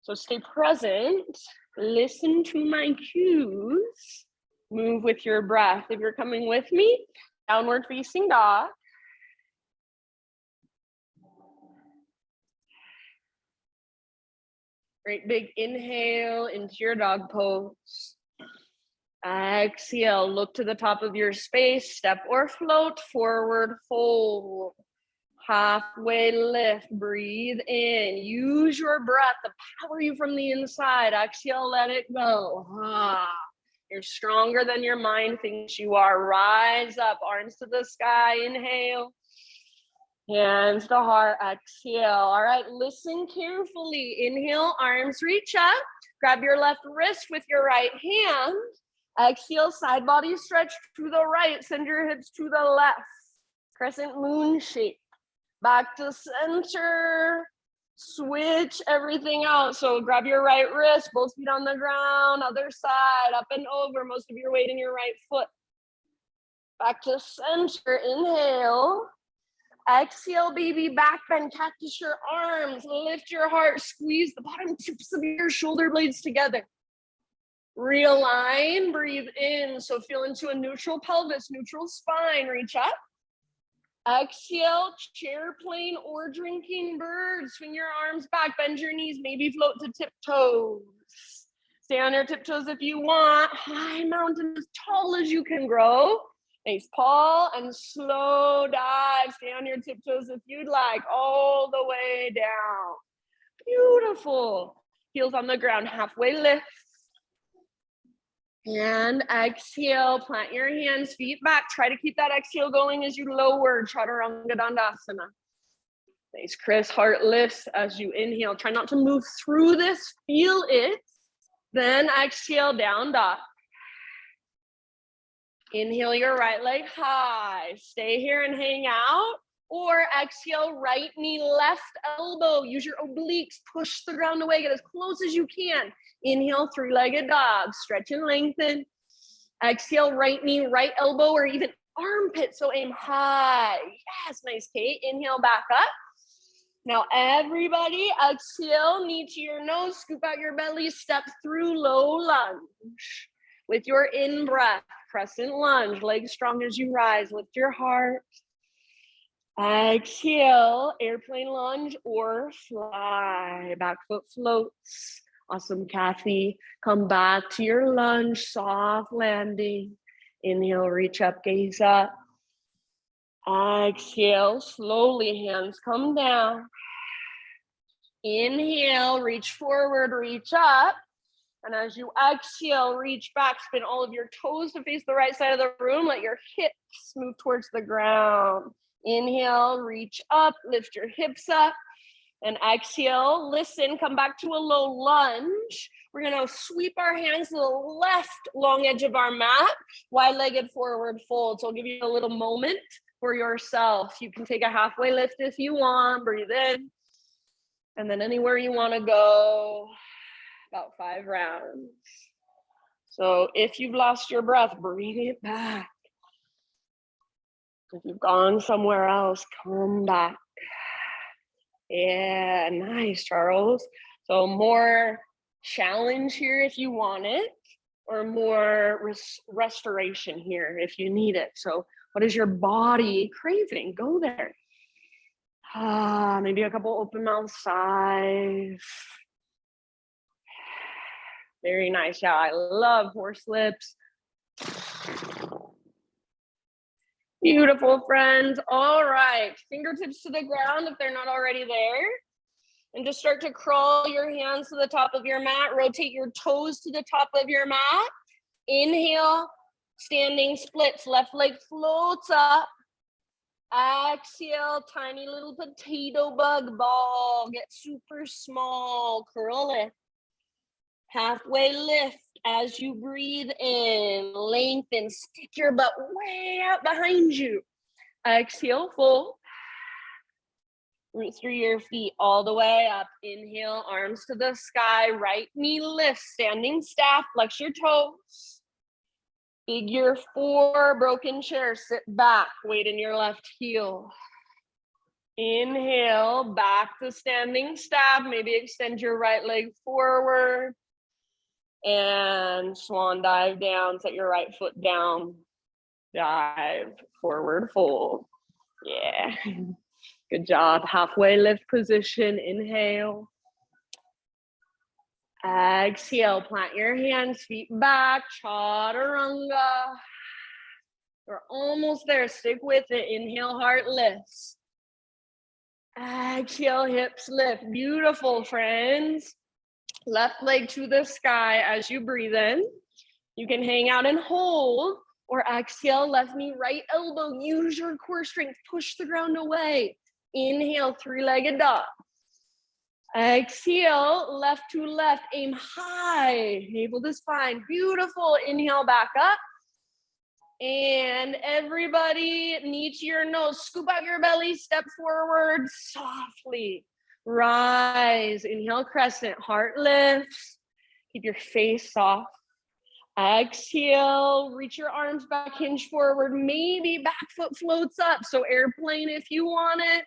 So stay present, listen to my cues, move with your breath. If you're coming with me, downward facing dog. Great big inhale into your dog pose. Exhale, look to the top of your space, step or float, forward fold. Halfway lift, breathe in, use your breath to power you from the inside. Exhale, let it go. You're stronger than your mind thinks you are. Rise up, arms to the sky, inhale. Hands to heart, exhale. All right, listen carefully. Inhale, arms reach up. Grab your left wrist with your right hand. Exhale, side body stretch to the right. Send your hips to the left. Crescent Lunge shape. Back to center. Switch everything out. So grab your right wrist, both feet on the ground, other side, up and over. Most of your weight in your right foot. Back to center, inhale. Exhale, baby, back bend, cactus your arms, lift your heart, squeeze the bottom tips of your shoulder blades together. Realign, breathe in. So feel into a neutral pelvis, neutral spine, reach up. Exhale, chair plane or drinking bird. Swing your arms back, bend your knees, maybe float to tiptoes. Stay on your tiptoes if you want. High mountain as tall as you can grow. Nice pull and slow dive. Stay on your tiptoes if you'd like, all the way down. Beautiful. Heels on the ground, halfway lift. And exhale, plant your hands, feet back. Try to keep that exhale going as you lower, Chaturanga Dandasana. Nice, Chris, heart lifts as you inhale. Try not to move through this, feel it. Then exhale, down dog. Inhale your right leg high. Stay here and hang out. Or exhale, right knee, left elbow. Use your obliques. Push the ground away. Get as close as you can. Inhale, three-legged dog. Stretch and lengthen. Exhale, right knee, right elbow, or even armpit. So aim high. Yes, nice, Kate. Inhale, back up. Now, everybody, exhale, knee to your nose. Scoop out your belly. Step through low lunge. With your in-breath, crescent lunge, legs strong as you rise. Lift your heart. Exhale, airplane lunge or fly. Back foot floats. Awesome, Kathy. Come back to your lunge, soft landing. Inhale, reach up, gaze up. Exhale, slowly, hands come down. Inhale, reach forward, reach up. And as you exhale, reach back, spin all of your toes to face the right side of the room. Let your hips move towards the ground. Inhale, reach up, lift your hips up. And exhale, listen, come back to a low lunge. We're gonna sweep our hands to the left long edge of our mat, wide-legged forward fold. So I'll give you a little moment for yourself. You can take a halfway lift if you want, breathe in. And then anywhere you wanna go. About 5 rounds. So if you've lost your breath, bring it back. If you've gone somewhere else, come back. Yeah, nice, Charles. So more challenge here if you want it, or more restoration here if you need it. So what is your body craving? Go there. Maybe a couple open mouth sighs. Very nice. Yeah, I love horse lips. Beautiful, friends. All right, fingertips to the ground if they're not already there. And just start to crawl your hands to the top of your mat. Rotate your toes to the top of your mat. Inhale, standing splits. Left leg floats up. Exhale, tiny little potato bug ball. Get super small. Curl it. Halfway lift as you breathe in. Lengthen. Stick your butt way out behind you. Exhale, fold. Root through your feet all the way up. Inhale, arms to the sky. Right knee lifts. Standing staff. Flex your toes. Figure 4, broken chair. Sit back. Weight in your left heel. Inhale, back to standing staff. Maybe extend your right leg forward. And swan dive down, set your right foot down. Dive, forward fold. Yeah, good job. Halfway lift position, inhale. Exhale, plant your hands, feet back, chaturanga. We're almost there, stick with it. Inhale, heart lifts. Exhale, hips lift. Beautiful, friends. Left leg to the sky as you breathe in. You can hang out and hold, or exhale, left knee, right elbow. Use your core strength, push the ground away. Inhale, three-legged dog. Exhale, left to left, aim high, navel to spine. Beautiful, inhale, back up. And everybody, knee to your nose, scoop out your belly, step forward softly. Rise, inhale, crescent, heart lifts. Keep your face soft. Exhale, reach your arms back, hinge forward. Maybe back foot floats up, so airplane if you want it.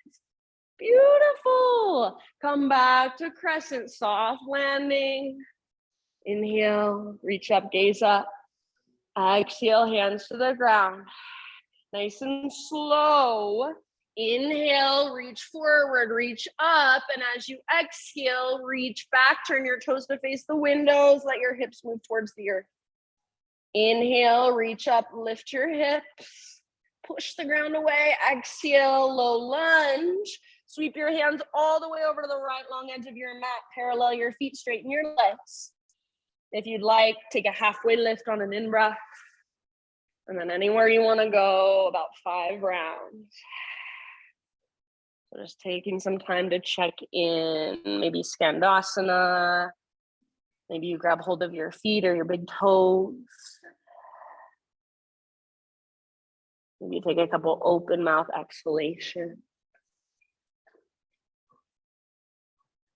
Beautiful. Come back to crescent, soft landing. Inhale, reach up, gaze up. Exhale, hands to the ground. Nice and slow. Inhale, reach forward, reach up. And as you exhale, reach back, turn your toes to face the windows. Let your hips move towards the earth. Inhale, reach up, lift your hips. Push the ground away. Exhale, low lunge. Sweep your hands all the way over to the right long edge of your mat. Parallel your feet, straighten your legs. If you'd like, take a halfway lift on an in-breath. And then anywhere you want to go, about 5 rounds. So just taking some time to check in, maybe Skandasana. Maybe you grab hold of your feet or your big toes. Maybe you take a couple open mouth exhalations.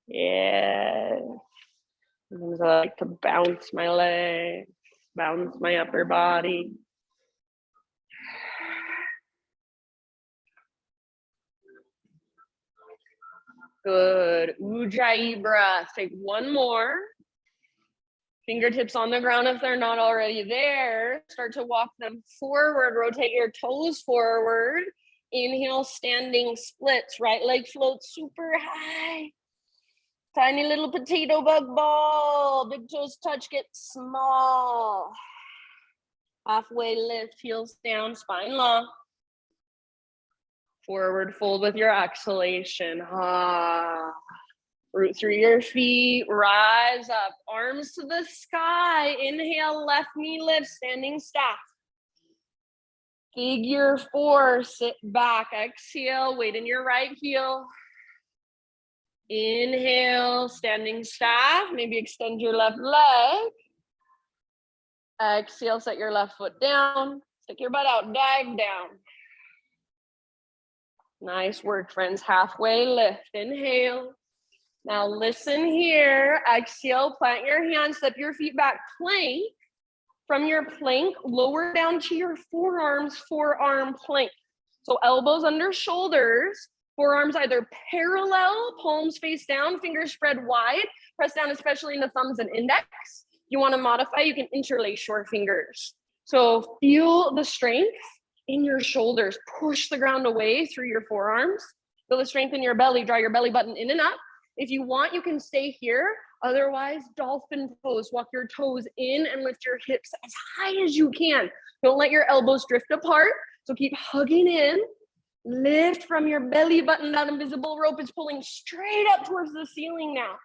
Yeah. Sometimes I like to bounce my legs, bounce my upper body. Good. Ujjayi breath. Take one more. Fingertips on the ground if they're not already there. Start to walk them forward. Rotate your toes forward. Inhale, standing splits. Right leg floats super high. Tiny little potato bug ball. Big toes touch, get small. Halfway lift, heels down, spine long. Forward fold with your exhalation. Root through your feet, rise up, arms to the sky. Inhale, left knee lift, standing staff. Figure 4, sit back. Exhale, weight in your right heel. Inhale, standing staff. Maybe extend your left leg. Exhale, set your left foot down. Stick your butt out, dive down. Nice work, friends. Halfway lift. Inhale. Now listen here. Exhale, plant your hands, step your feet back, plank. From your plank, lower down to your forearms, forearm plank. So elbows under shoulders, forearms either parallel, palms face down, fingers spread wide. Press down especially in the thumbs and index. You want to modify, you can interlace your fingers. So feel the strength in your shoulders. Push the ground away through your forearms. Feel the strength in your belly. Draw your belly button in and up. If you want, you can stay here. Otherwise, dolphin pose. Walk your toes in and lift your hips as high as you can. Don't let your elbows drift apart. So keep hugging in. Lift from your belly button. That invisible rope is pulling straight up towards the ceiling now.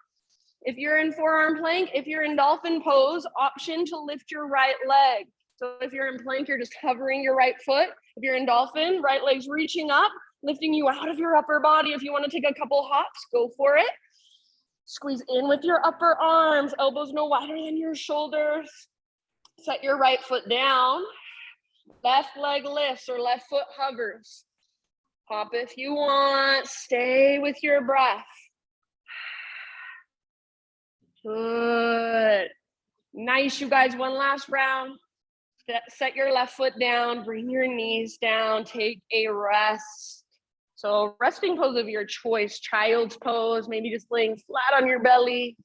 If you're in forearm plank, if you're in dolphin pose, option to lift your right leg. So if you're in plank, you're just hovering your right foot. If you're in dolphin, right leg's reaching up, lifting you out of your upper body. If you want to take a couple hops, go for it. Squeeze in with your upper arms, elbows no wider than your shoulders. Set your right foot down. Left leg lifts or left foot hovers. Hop if you want. Stay with your breath. Good. Nice, you guys. One last round. Set your left foot down. Bring your knees down. Take a rest. So resting pose of your choice, child's pose, maybe just laying flat on your belly.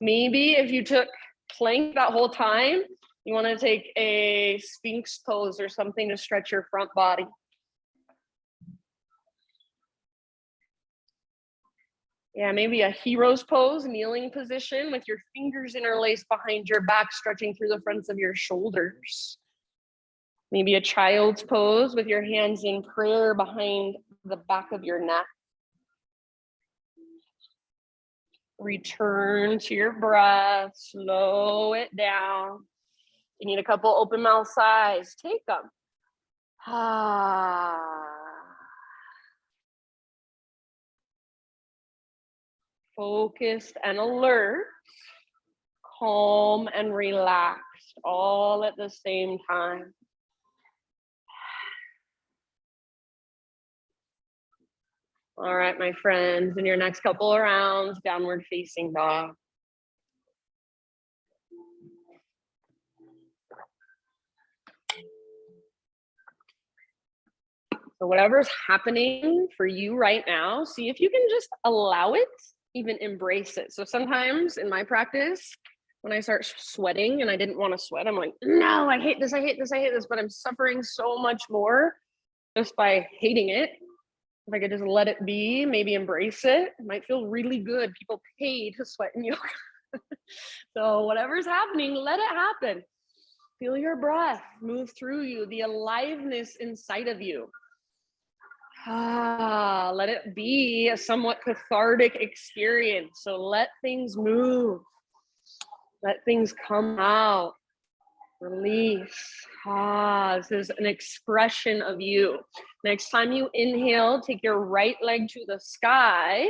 Maybe if you took plank that whole time, you want to take a sphinx pose or something to stretch your front body. Yeah, maybe a hero's pose, kneeling position with your fingers interlaced behind your back, stretching through the fronts of your shoulders. Maybe a child's pose with your hands in prayer behind the back of your neck. Return to your breath, slow it down. You need a couple open mouth sighs, take them. Focused and alert, calm and relaxed, all at the same time. All right, my friends, in your next couple of rounds, downward facing dog. So whatever's happening for you right now, see if you can just allow it, even embrace it. So sometimes in my practice, when I start sweating and I didn't want to sweat, I'm like, no, I hate this, I hate this, I hate this, but I'm suffering so much more just by hating it. If I could just let it be, maybe embrace it, it might feel really good. People pay to sweat in yoga. So whatever's happening, let it happen. Feel your breath move through you, the aliveness inside of you. Let it be a somewhat cathartic experience. So let things move. Let things come out. Release. This is an expression of you. Next time you inhale, take your right leg to the sky.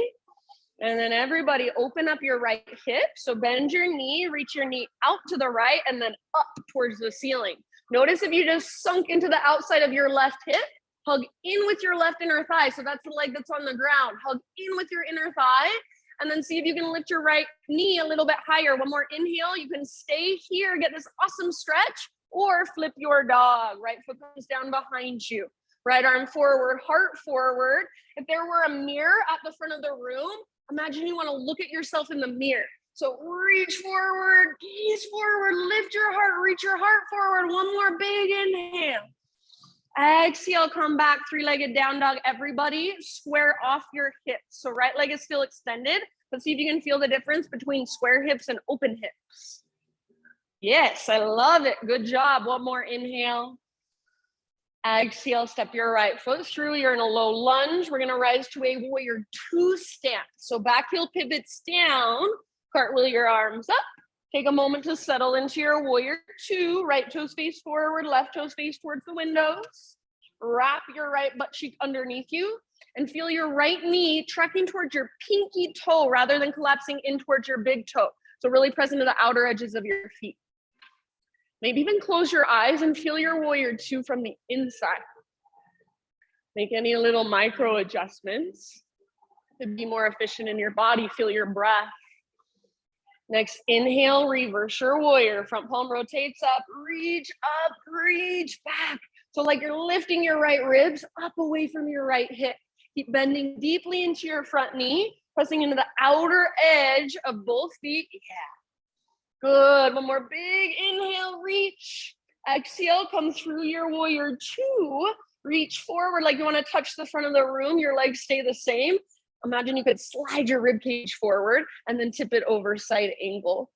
And then everybody open up your right hip. So bend your knee, reach your knee out to the right and then up towards the ceiling. Notice if you just sunk into the outside of your left hip, hug in with your left inner thigh. So that's the leg that's on the ground. Hug in with your inner thigh. And then see if you can lift your right knee a little bit higher. One more inhale. You can stay here, get this awesome stretch, or flip your dog. Right foot comes down behind you. Right arm forward, heart forward. If there were a mirror at the front of the room, imagine you want to look at yourself in the mirror. So reach forward, gaze forward, lift your heart, reach your heart forward. One more big inhale. Exhale, come back, three-legged down dog. Everybody square off your hips. So right leg is still extended. Let's see if you can feel the difference between square hips and open hips. Yes, I love it. Good job. One more inhale. Exhale, step your right foot through. You're in a low lunge. We're going to rise to a warrior two stance. So back heel pivots down. Cartwheel your arms up. Take a moment to settle into your warrior two. Right toes face forward, left toes face towards the windows. Wrap your right butt cheek underneath you and feel your right knee tracking towards your pinky toe rather than collapsing in towards your big toe. So really present to the outer edges of your feet. Maybe even close your eyes and feel your warrior two from the inside. Make any little micro adjustments to be more efficient in your body. Feel your breath. Next, inhale, reverse your warrior. Front palm rotates up, reach back. So like you're lifting your right ribs up away from your right hip. Keep bending deeply into your front knee, pressing into the outer edge of both feet. Yeah. Good. One more big inhale, reach. Exhale, come through your warrior two. Reach forward like you want to touch the front of the room. Your legs stay the same. Imagine you could slide your rib cage forward and then tip it over side angle.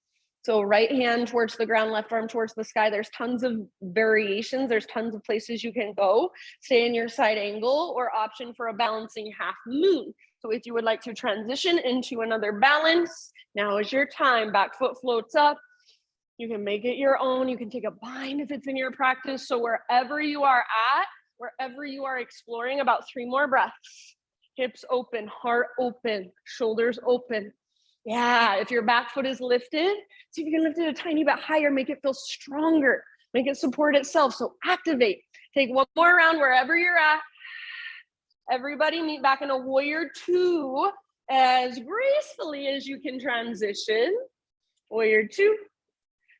So right hand towards the ground, left arm towards the sky. There's tons of variations. There's tons of places you can go. Stay in your side angle or option for a balancing half moon. So if you would like to transition into another balance, now is your time. Back foot floats up. You can make it your own. You can take a bind if it's in your practice. So wherever you are at, wherever you are exploring, about 3 more breaths. Hips open, heart open, shoulders open. Yeah, if your back foot is lifted, see if you can lift it a tiny bit higher, make it feel stronger, make it support itself. So activate. Take one more round wherever you're at. Everybody meet back in a warrior two as gracefully as you can transition. Warrior two,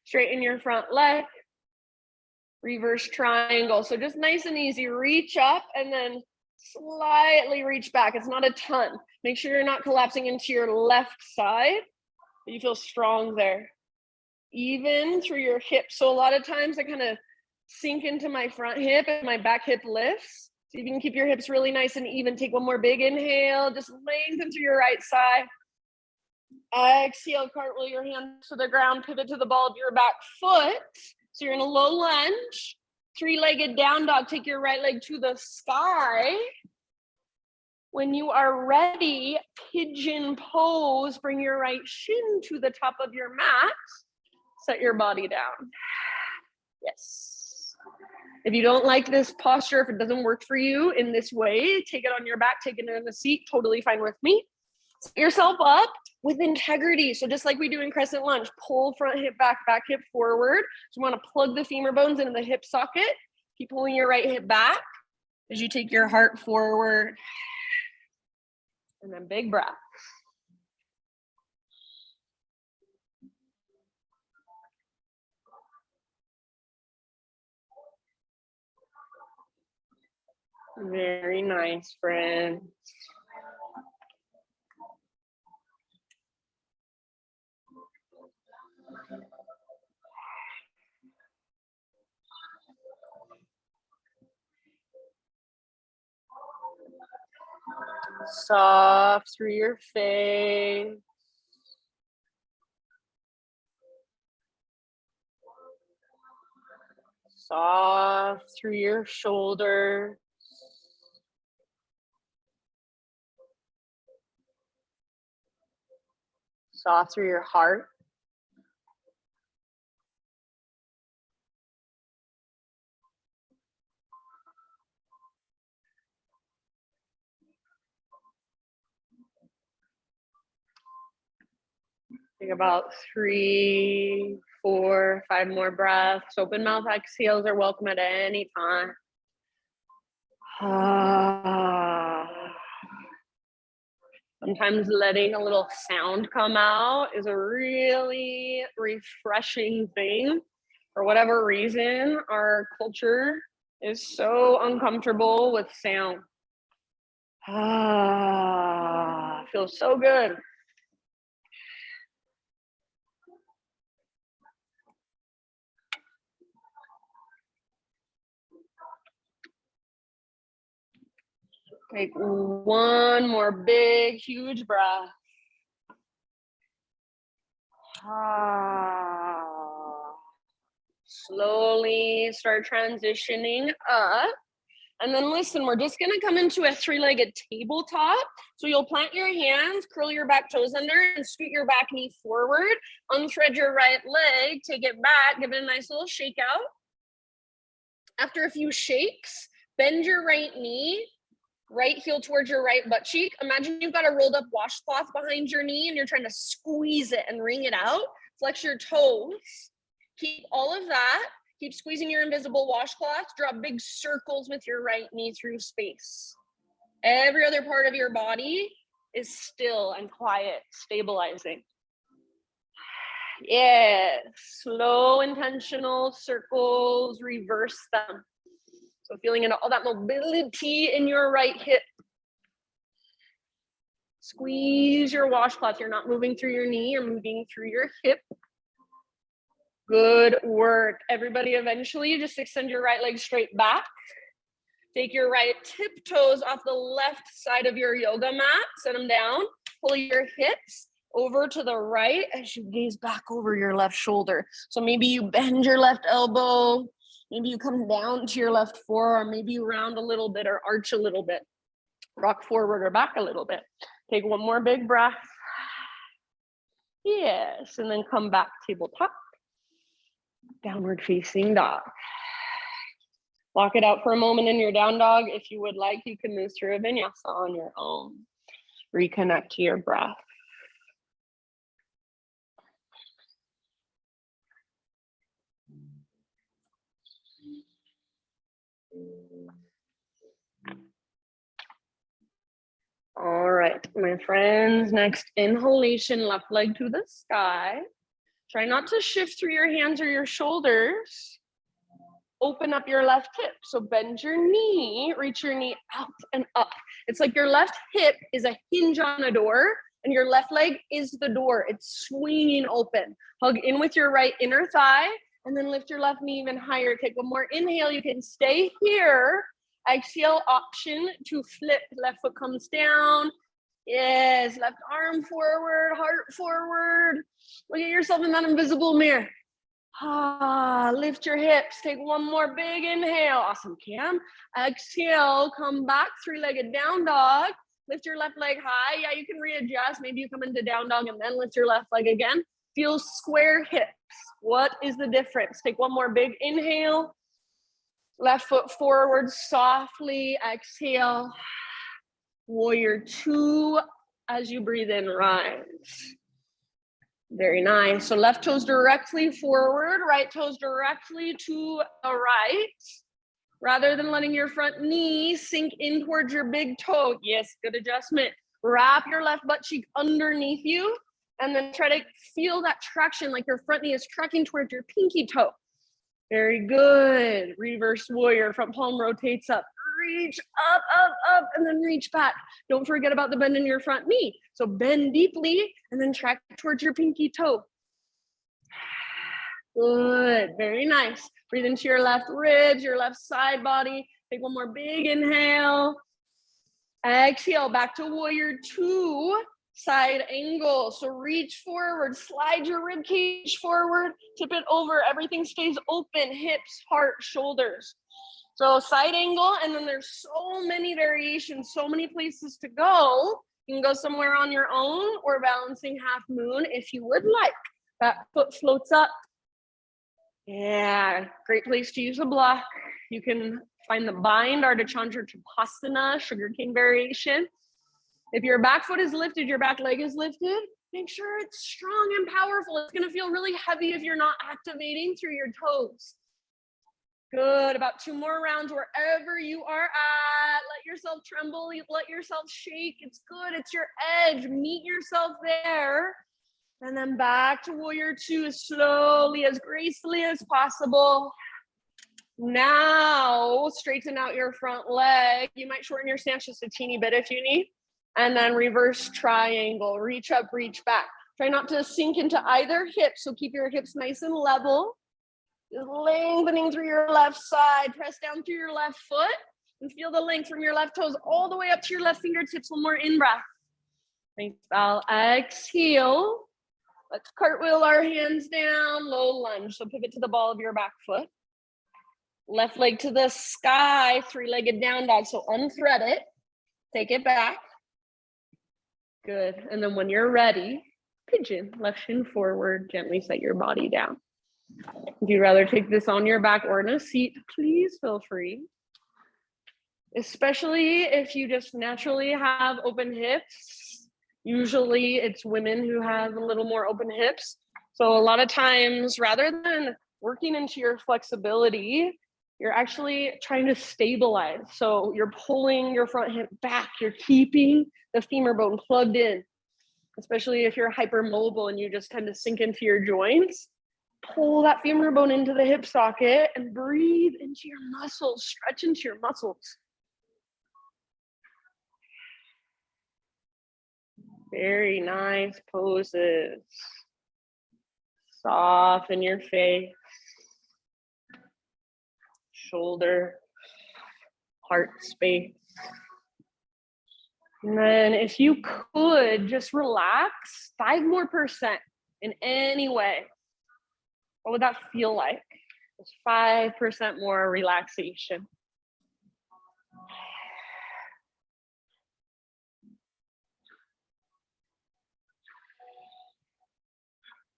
straighten your front leg. Reverse triangle. So just nice and easy, reach up and then Slightly reach back. It's not a ton. Make sure you're not collapsing into your left side, but you feel strong there. Even through your hips. So a lot of times I kind of sink into my front hip and my back hip lifts. So you can keep your hips really nice and even. Take one more big inhale. Just lengthen through your right side. Exhale, cartwheel your hands to the ground, pivot to the ball of your back foot. So you're in a low lunge. Three-legged down dog. Take your right leg to the sky. When you are ready, pigeon pose. Bring your right shin to the top of your mat. Set your body down. Yes. If you don't like this posture, if it doesn't work for you in this way, take it on your back, take it in the seat, totally fine with me. Set yourself up with integrity. So just like we do in Crescent Lunge, pull front hip back, back hip forward. So you want to plug the femur bones into the hip socket. Keep pulling your right hip back as you take your heart forward. And then big breath. Very nice, friends. Soft through your face. Soft through your shoulders. Soft through your heart. Take about 3, 4, 5 more breaths. Open mouth exhales are welcome at any time. Sometimes letting a little sound come out is a really refreshing thing. For whatever reason, our culture is so uncomfortable with sound. Feels so good. Take one more big, huge breath. Slowly start transitioning up. And then listen, we're just gonna come into a three-legged tabletop. So you'll plant your hands, curl your back toes under, and scoot your back knee forward. Unthread your right leg, take it back, give it a nice little shake out. After a few shakes, bend your right knee, right heel towards your right butt cheek. Imagine you've got a rolled up washcloth behind your knee and you're trying to squeeze it and wring it out. Flex your toes. Keep all of that. Keep squeezing your invisible washcloth. Draw big circles with your right knee through space. Every other part of your body is still and quiet, stabilizing. Yes, slow, intentional circles, reverse them. So feeling all that mobility in your right hip. Squeeze your washcloth. You're not moving through your knee, you're moving through your hip. Good work. Everybody, eventually just extend your right leg straight back. Take your right tiptoes off the left side of your yoga mat. Set them down. Pull your hips over to the right as you gaze back over your left shoulder. So maybe you bend your left elbow. Maybe you come down to your left forearm. Maybe you round a little bit or arch a little bit. Rock forward or back a little bit. Take one more big breath. Yes, and then come back tabletop. Downward facing dog. Lock it out for a moment in your down dog. If you would like, you can move through a vinyasa on your own. Reconnect to your breath. All right, my friends, next inhalation, left leg to the sky. Try not to shift through your hands or your shoulders. open up your left hip. So bend your knee, reach your knee out and up. It's like your left hip is a hinge on a door and your left leg is the door. It's swinging open. Hug in with your right inner thigh and then lift your left knee even higher. Take one more inhale. You can stay here. Exhale, option to flip. Left foot comes down. Yes, left arm forward, heart forward. Look at yourself in that invisible mirror. Lift your hips. Take one more big inhale. Awesome, Cam. Exhale, come back, three-legged down dog. Lift your left leg high. Yeah, you can readjust. Maybe you come into down dog and then lift your left leg again. Feel square hips. What is the difference? Take one more big inhale. Left foot forward softly. Exhale. Warrior two. As you breathe in, rise. Very nice. So left toes directly forward, right toes directly to the right. Rather than letting your front knee sink in towards your big toe. Yes, good adjustment. Wrap your left butt cheek underneath you and then try to feel that traction like your front knee is tracking towards your pinky toe. Very good. Reverse warrior. Front palm rotates up. Reach up, up, up, and then reach back. Don't forget about the bend in your front knee. So bend deeply and then track towards your pinky toe. Good. Very nice. Breathe into your left ribs, your left side body. Take one more big inhale. Exhale, back to warrior two. Side angle. So reach forward, slide your rib cage forward, tip it over. Everything stays open, hips, heart, shoulders. So side angle, and then there's so many variations, so many places to go. You can go somewhere on your own or balancing half moon if you would like. That foot floats up. Yeah, great place to use a block. You can find the bind, Ardha Chandra Tripassana, sugar cane variation. If your back foot is lifted, your back leg is lifted, make sure it's strong and powerful. It's gonna feel really heavy if you're not activating through your toes. Good, about 2 more rounds wherever you are at. Let yourself tremble, let yourself shake. It's good, it's your edge. Meet yourself there. And then back to warrior two as slowly, as gracefully as possible. Now, straighten out your front leg. You might shorten your stance just a teeny bit if you need. And then reverse triangle, reach up, reach back. Try not to sink into either hip, so keep your hips nice and level. Lengthening through your left side, press down through your left foot and feel the length from your left toes all the way up to your left fingertips. One more in-breath. Nice bow, exhale. Let's cartwheel our hands down, low lunge. So pivot to the ball of your back foot. Left leg to the sky, three-legged down dog. So unthread it, take it back. Good, and then when you're ready, pigeon, left shin forward, gently set your body down. If you'd rather take this on your back or in a seat, please feel free. Especially if you just naturally have open hips. Usually it's women who have a little more open hips. So a lot of times, rather than working into your flexibility, you're actually trying to stabilize. So you're pulling your front hip back. You're keeping the femur bone plugged in, especially if you're hypermobile and you just tend to sink into your joints. Pull that femur bone into the hip socket and breathe into your muscles, stretch into your muscles. Very nice poses. Soften your face, shoulder, heart space. And then if you could just relax 5% more in any way. What would that feel like? Just 5% more relaxation.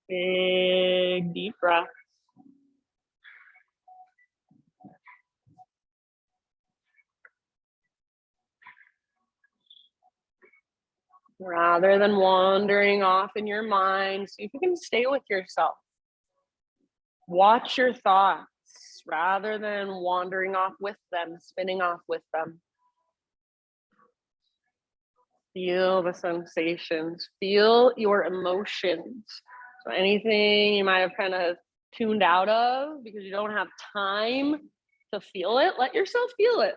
Big deep breath. Rather than wandering off in your mind, see if you can stay with yourself. Watch your thoughts rather than wandering off with them, spinning off with them. Feel the sensations, feel your emotions. So anything you might have kind of tuned out of because you don't have time to feel it, let yourself feel it.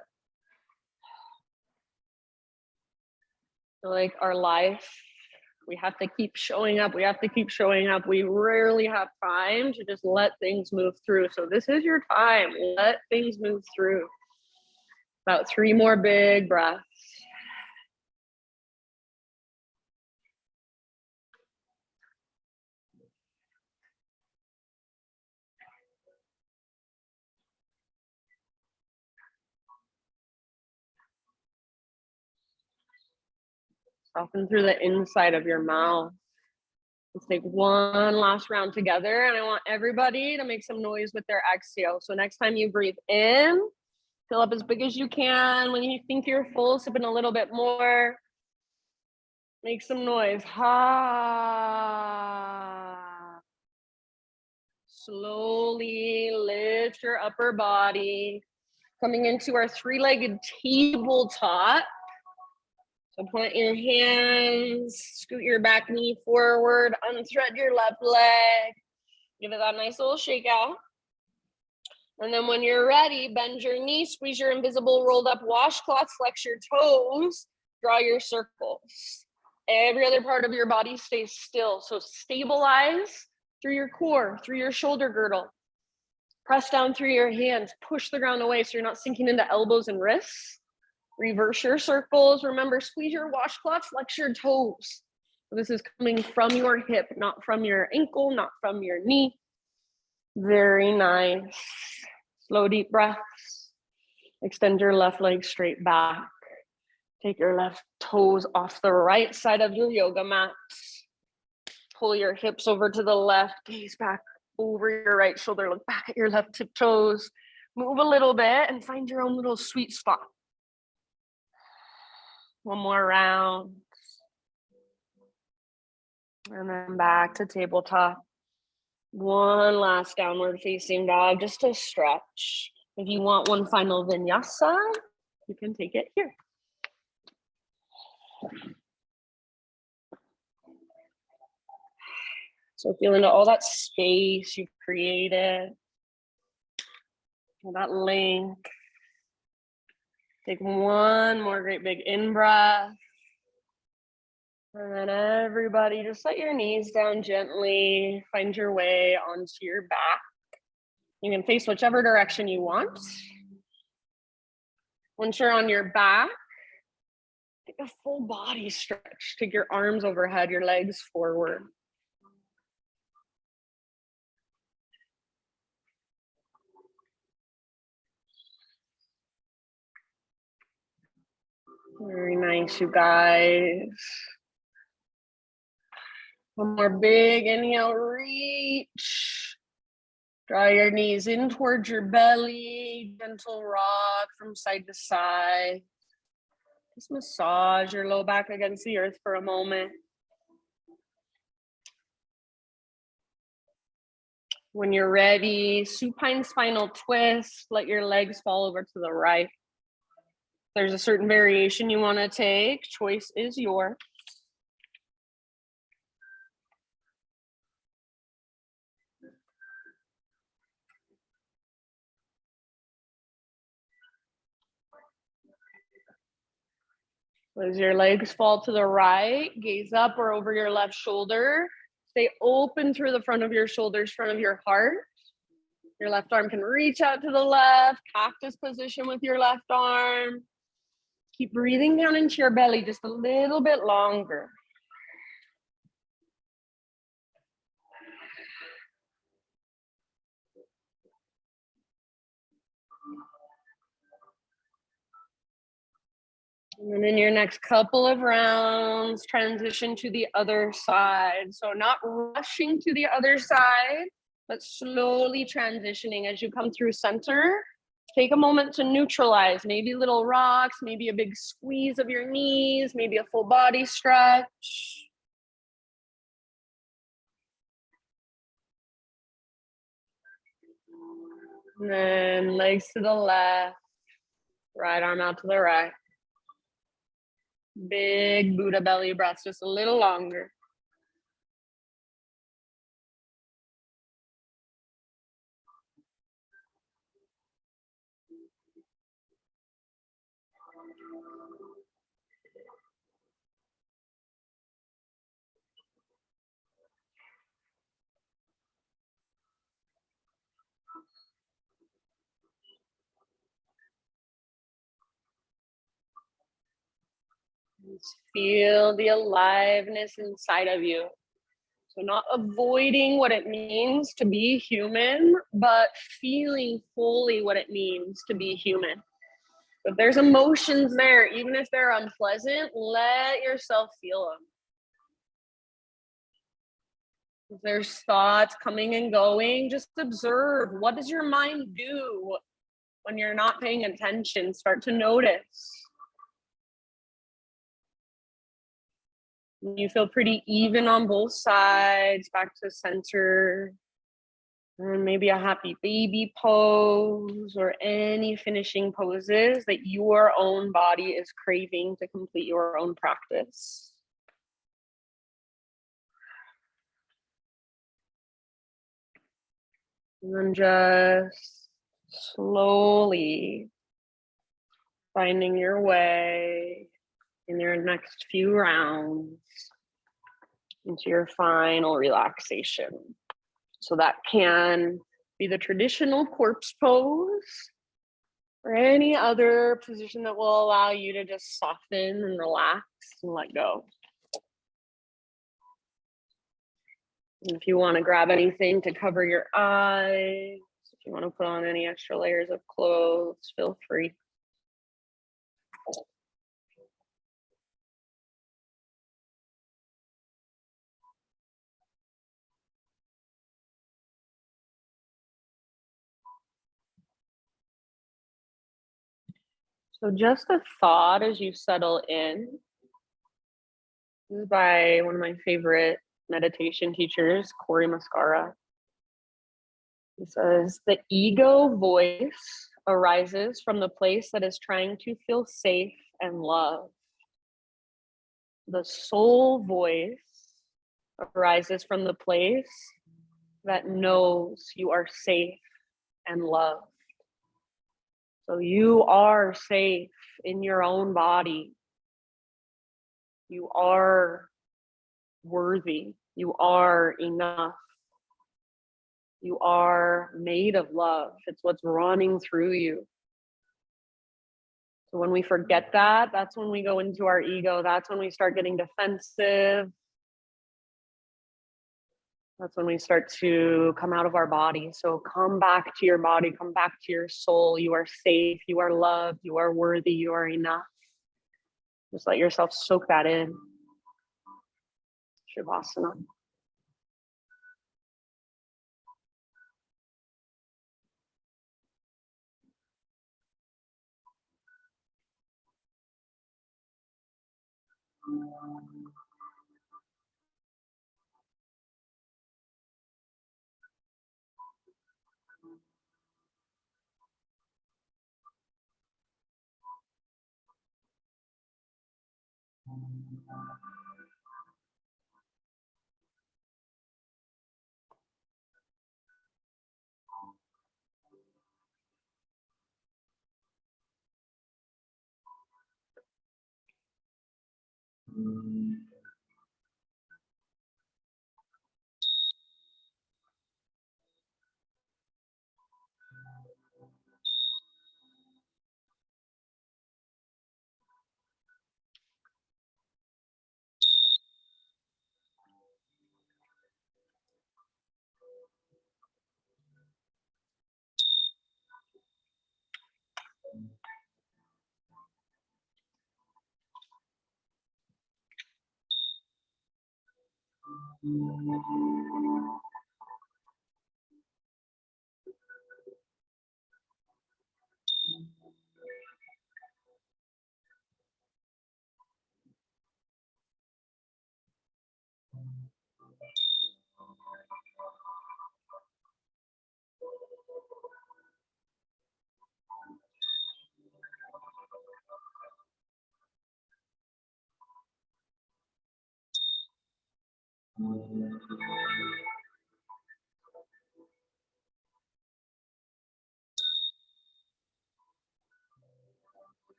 Like our life, we have to keep showing up. We have to keep showing up. We rarely have time to just let things move through. So this is your time. Let things move through. About 3 more big breaths. Soften through the inside of your mouth. Let's take one last round together, and I want everybody to make some noise with their exhale. So next time you breathe in, fill up as big as you can. When you think you're full, sip in a little bit more. Make some noise. Ha. Slowly lift your upper body. Coming into our 3-legged tabletop. So point your hands, scoot your back knee forward, unthread your left leg. Give it that nice little shake out. And then when you're ready, bend your knee, squeeze your invisible rolled up washcloth, flex your toes, draw your circles. Every other part of your body stays still. So stabilize through your core, through your shoulder girdle. Press down through your hands, push the ground away so you're not sinking into elbows and wrists. Reverse your circles. Remember, squeeze your washcloth, flex your toes. So this is coming from your hip, not from your ankle, not from your knee. Very nice. Slow, deep breaths. Extend your left leg straight back. Take your left toes off the right side of your yoga mat. Pull your hips over to the left, gaze back over your right shoulder, look back at your left tip toes. Move a little bit and find your own little sweet spot. One more round. And then back to tabletop. One last downward facing dog, just to stretch. If you want one final vinyasa, you can take it here. So feel into all that space you've created, all that length. Take one more great big in-breath. And then everybody, just let your knees down gently. Find your way onto your back. You can face whichever direction you want. Once you're on your back, take a full body stretch. Take your arms overhead, your legs forward. Very nice, you guys. One more big inhale, reach. Draw your knees in towards your belly, gentle rock from side to side. Just massage your low back against the earth for a moment. When you're ready, supine spinal twist, let your legs fall over to the right. If there's a certain variation you want to take, choice is yours. As your legs fall to the right, gaze up or over your left shoulder. Stay open through the front of your shoulders, front of your heart. Your left arm can reach out to the left, cactus position with your left arm. Keep breathing down into your belly just a little bit longer. And then in your next couple of rounds, transition to the other side. So not rushing to the other side, but slowly transitioning as you come through center. Take a moment to neutralize, maybe little rocks, maybe a big squeeze of your knees, maybe a full body stretch. And then legs to the left, right arm out to the right. Big Buddha belly breaths, just a little longer. Just feel the aliveness inside of you. So not avoiding what it means to be human, but feeling fully what it means to be human. If there's emotions there, even if they're unpleasant, let yourself feel them. If there's thoughts coming and going, just observe. What does your mind do when you're not paying attention? Start to notice. You feel pretty even on both sides, back to center. And maybe a happy baby pose or any finishing poses that your own body is craving to complete your own practice. And then just slowly finding your way in your next few rounds into your final relaxation. So that can be the traditional corpse pose or any other position that will allow you to just soften and relax and let go. And if you want to grab anything to cover your eyes, if you want to put on any extra layers of clothes, feel free. So just a thought as you settle in. This is by one of my favorite meditation teachers, Corey Muscara. He says, the ego voice arises from the place that is trying to feel safe and loved. The soul voice arises from the place that knows you are safe and loved. So you are safe in your own body. You are worthy. You are enough. You are made of love. It's what's running through you. So when we forget that, that's when we go into our ego. That's when we start getting defensive. That's when we start to come out of our body. So come back to your body, come back to your soul. You are safe, you are loved, you are worthy, you are enough. Just let yourself soak that in. Shavasana.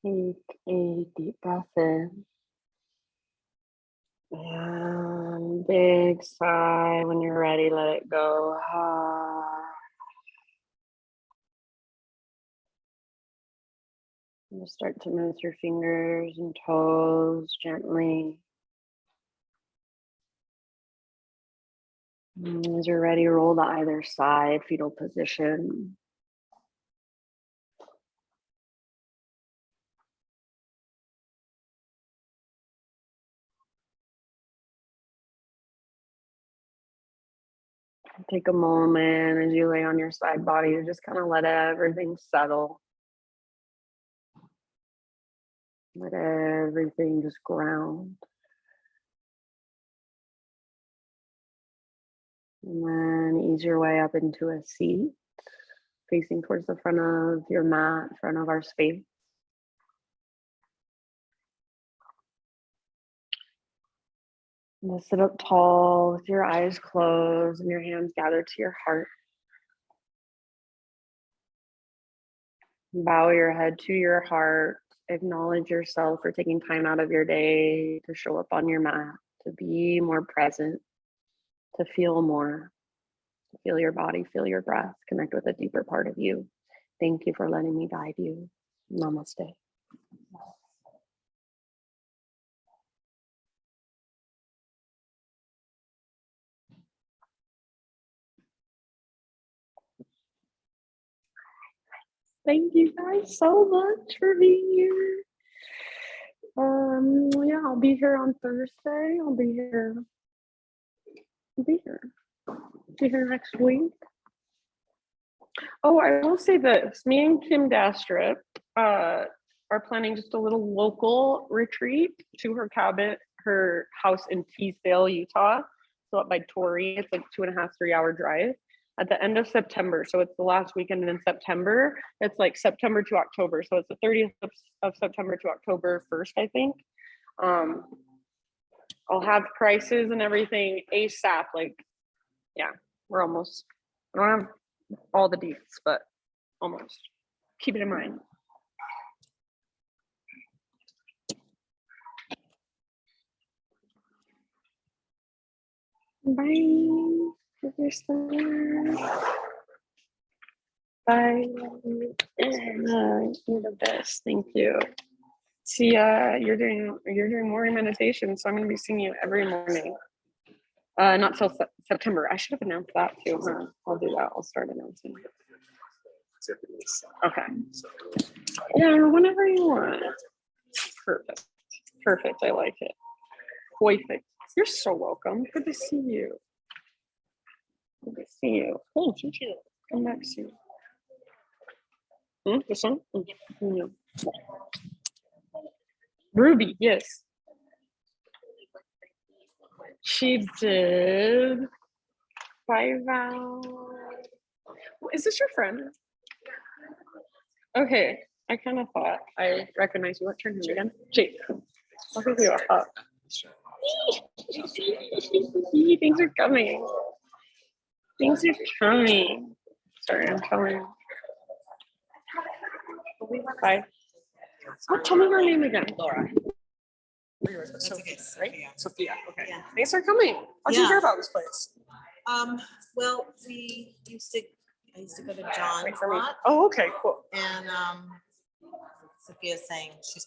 Take a deep breath in. And big sigh. When you're ready, let it go. And just start to move your fingers and toes gently. And as you're ready, roll to either side, fetal position. Take a moment as you lay on your side body to just kind of let everything settle. Let everything just ground. And then ease your way up into a seat, facing towards the front of your mat, front of our space. And just sit up tall with your eyes closed and your hands gathered to your heart. Bow your head to your heart. Acknowledge yourself for taking time out of your day to show up on your mat, to be more present, to feel more, to feel your body, feel your breath, connect with a deeper part of you. Thank you for letting me guide you. Namaste. Thank you guys so much for being here. Yeah, I'll be here on Thursday. I'll be here next week. Oh, I will say this. Me and Kim Dastrup are planning just a little local retreat to her cabin, her house in Teasdale, Utah. So up by Torrey. It's like 2.5, 3-hour drive at the end of September. So it's the last weekend in September. It's like September to October. So it's the 30th of September to October 1st, I think. I'll have prices and everything ASAP. Like, yeah, we're almost, I don't have all the deets, but almost. Keep it in mind. Bye. Bye. You're the best. Thank you. See, you're doing morning meditation, so I'm going to be seeing you every morning. Not till September. I should have announced that too. Huh? I'll do that. I'll start announcing. activities. Okay. So Yeah, whenever you want. Perfect. Perfect. I like it. Perfect. You're so welcome. Good to see you. Good to see you. Oh, you. Come back soon. This one? Yeah. Ruby, yes. She did 5 hours. Is this your friend? Okay, I kind of thought I recognized you. What's your name again? Jake. I'll give you a hug. Things are coming. Things are coming. Sorry, I'm telling. Bye. Oh, tell me her name again. Laura. Sophia, okay, right? Sophia. Sophia. Okay. Yeah. Thanks for coming. How'd you Yeah. hear about this place? Well, I used to go to John's Wait a for me. lot, Oh, okay, cool. and Sophia's saying she's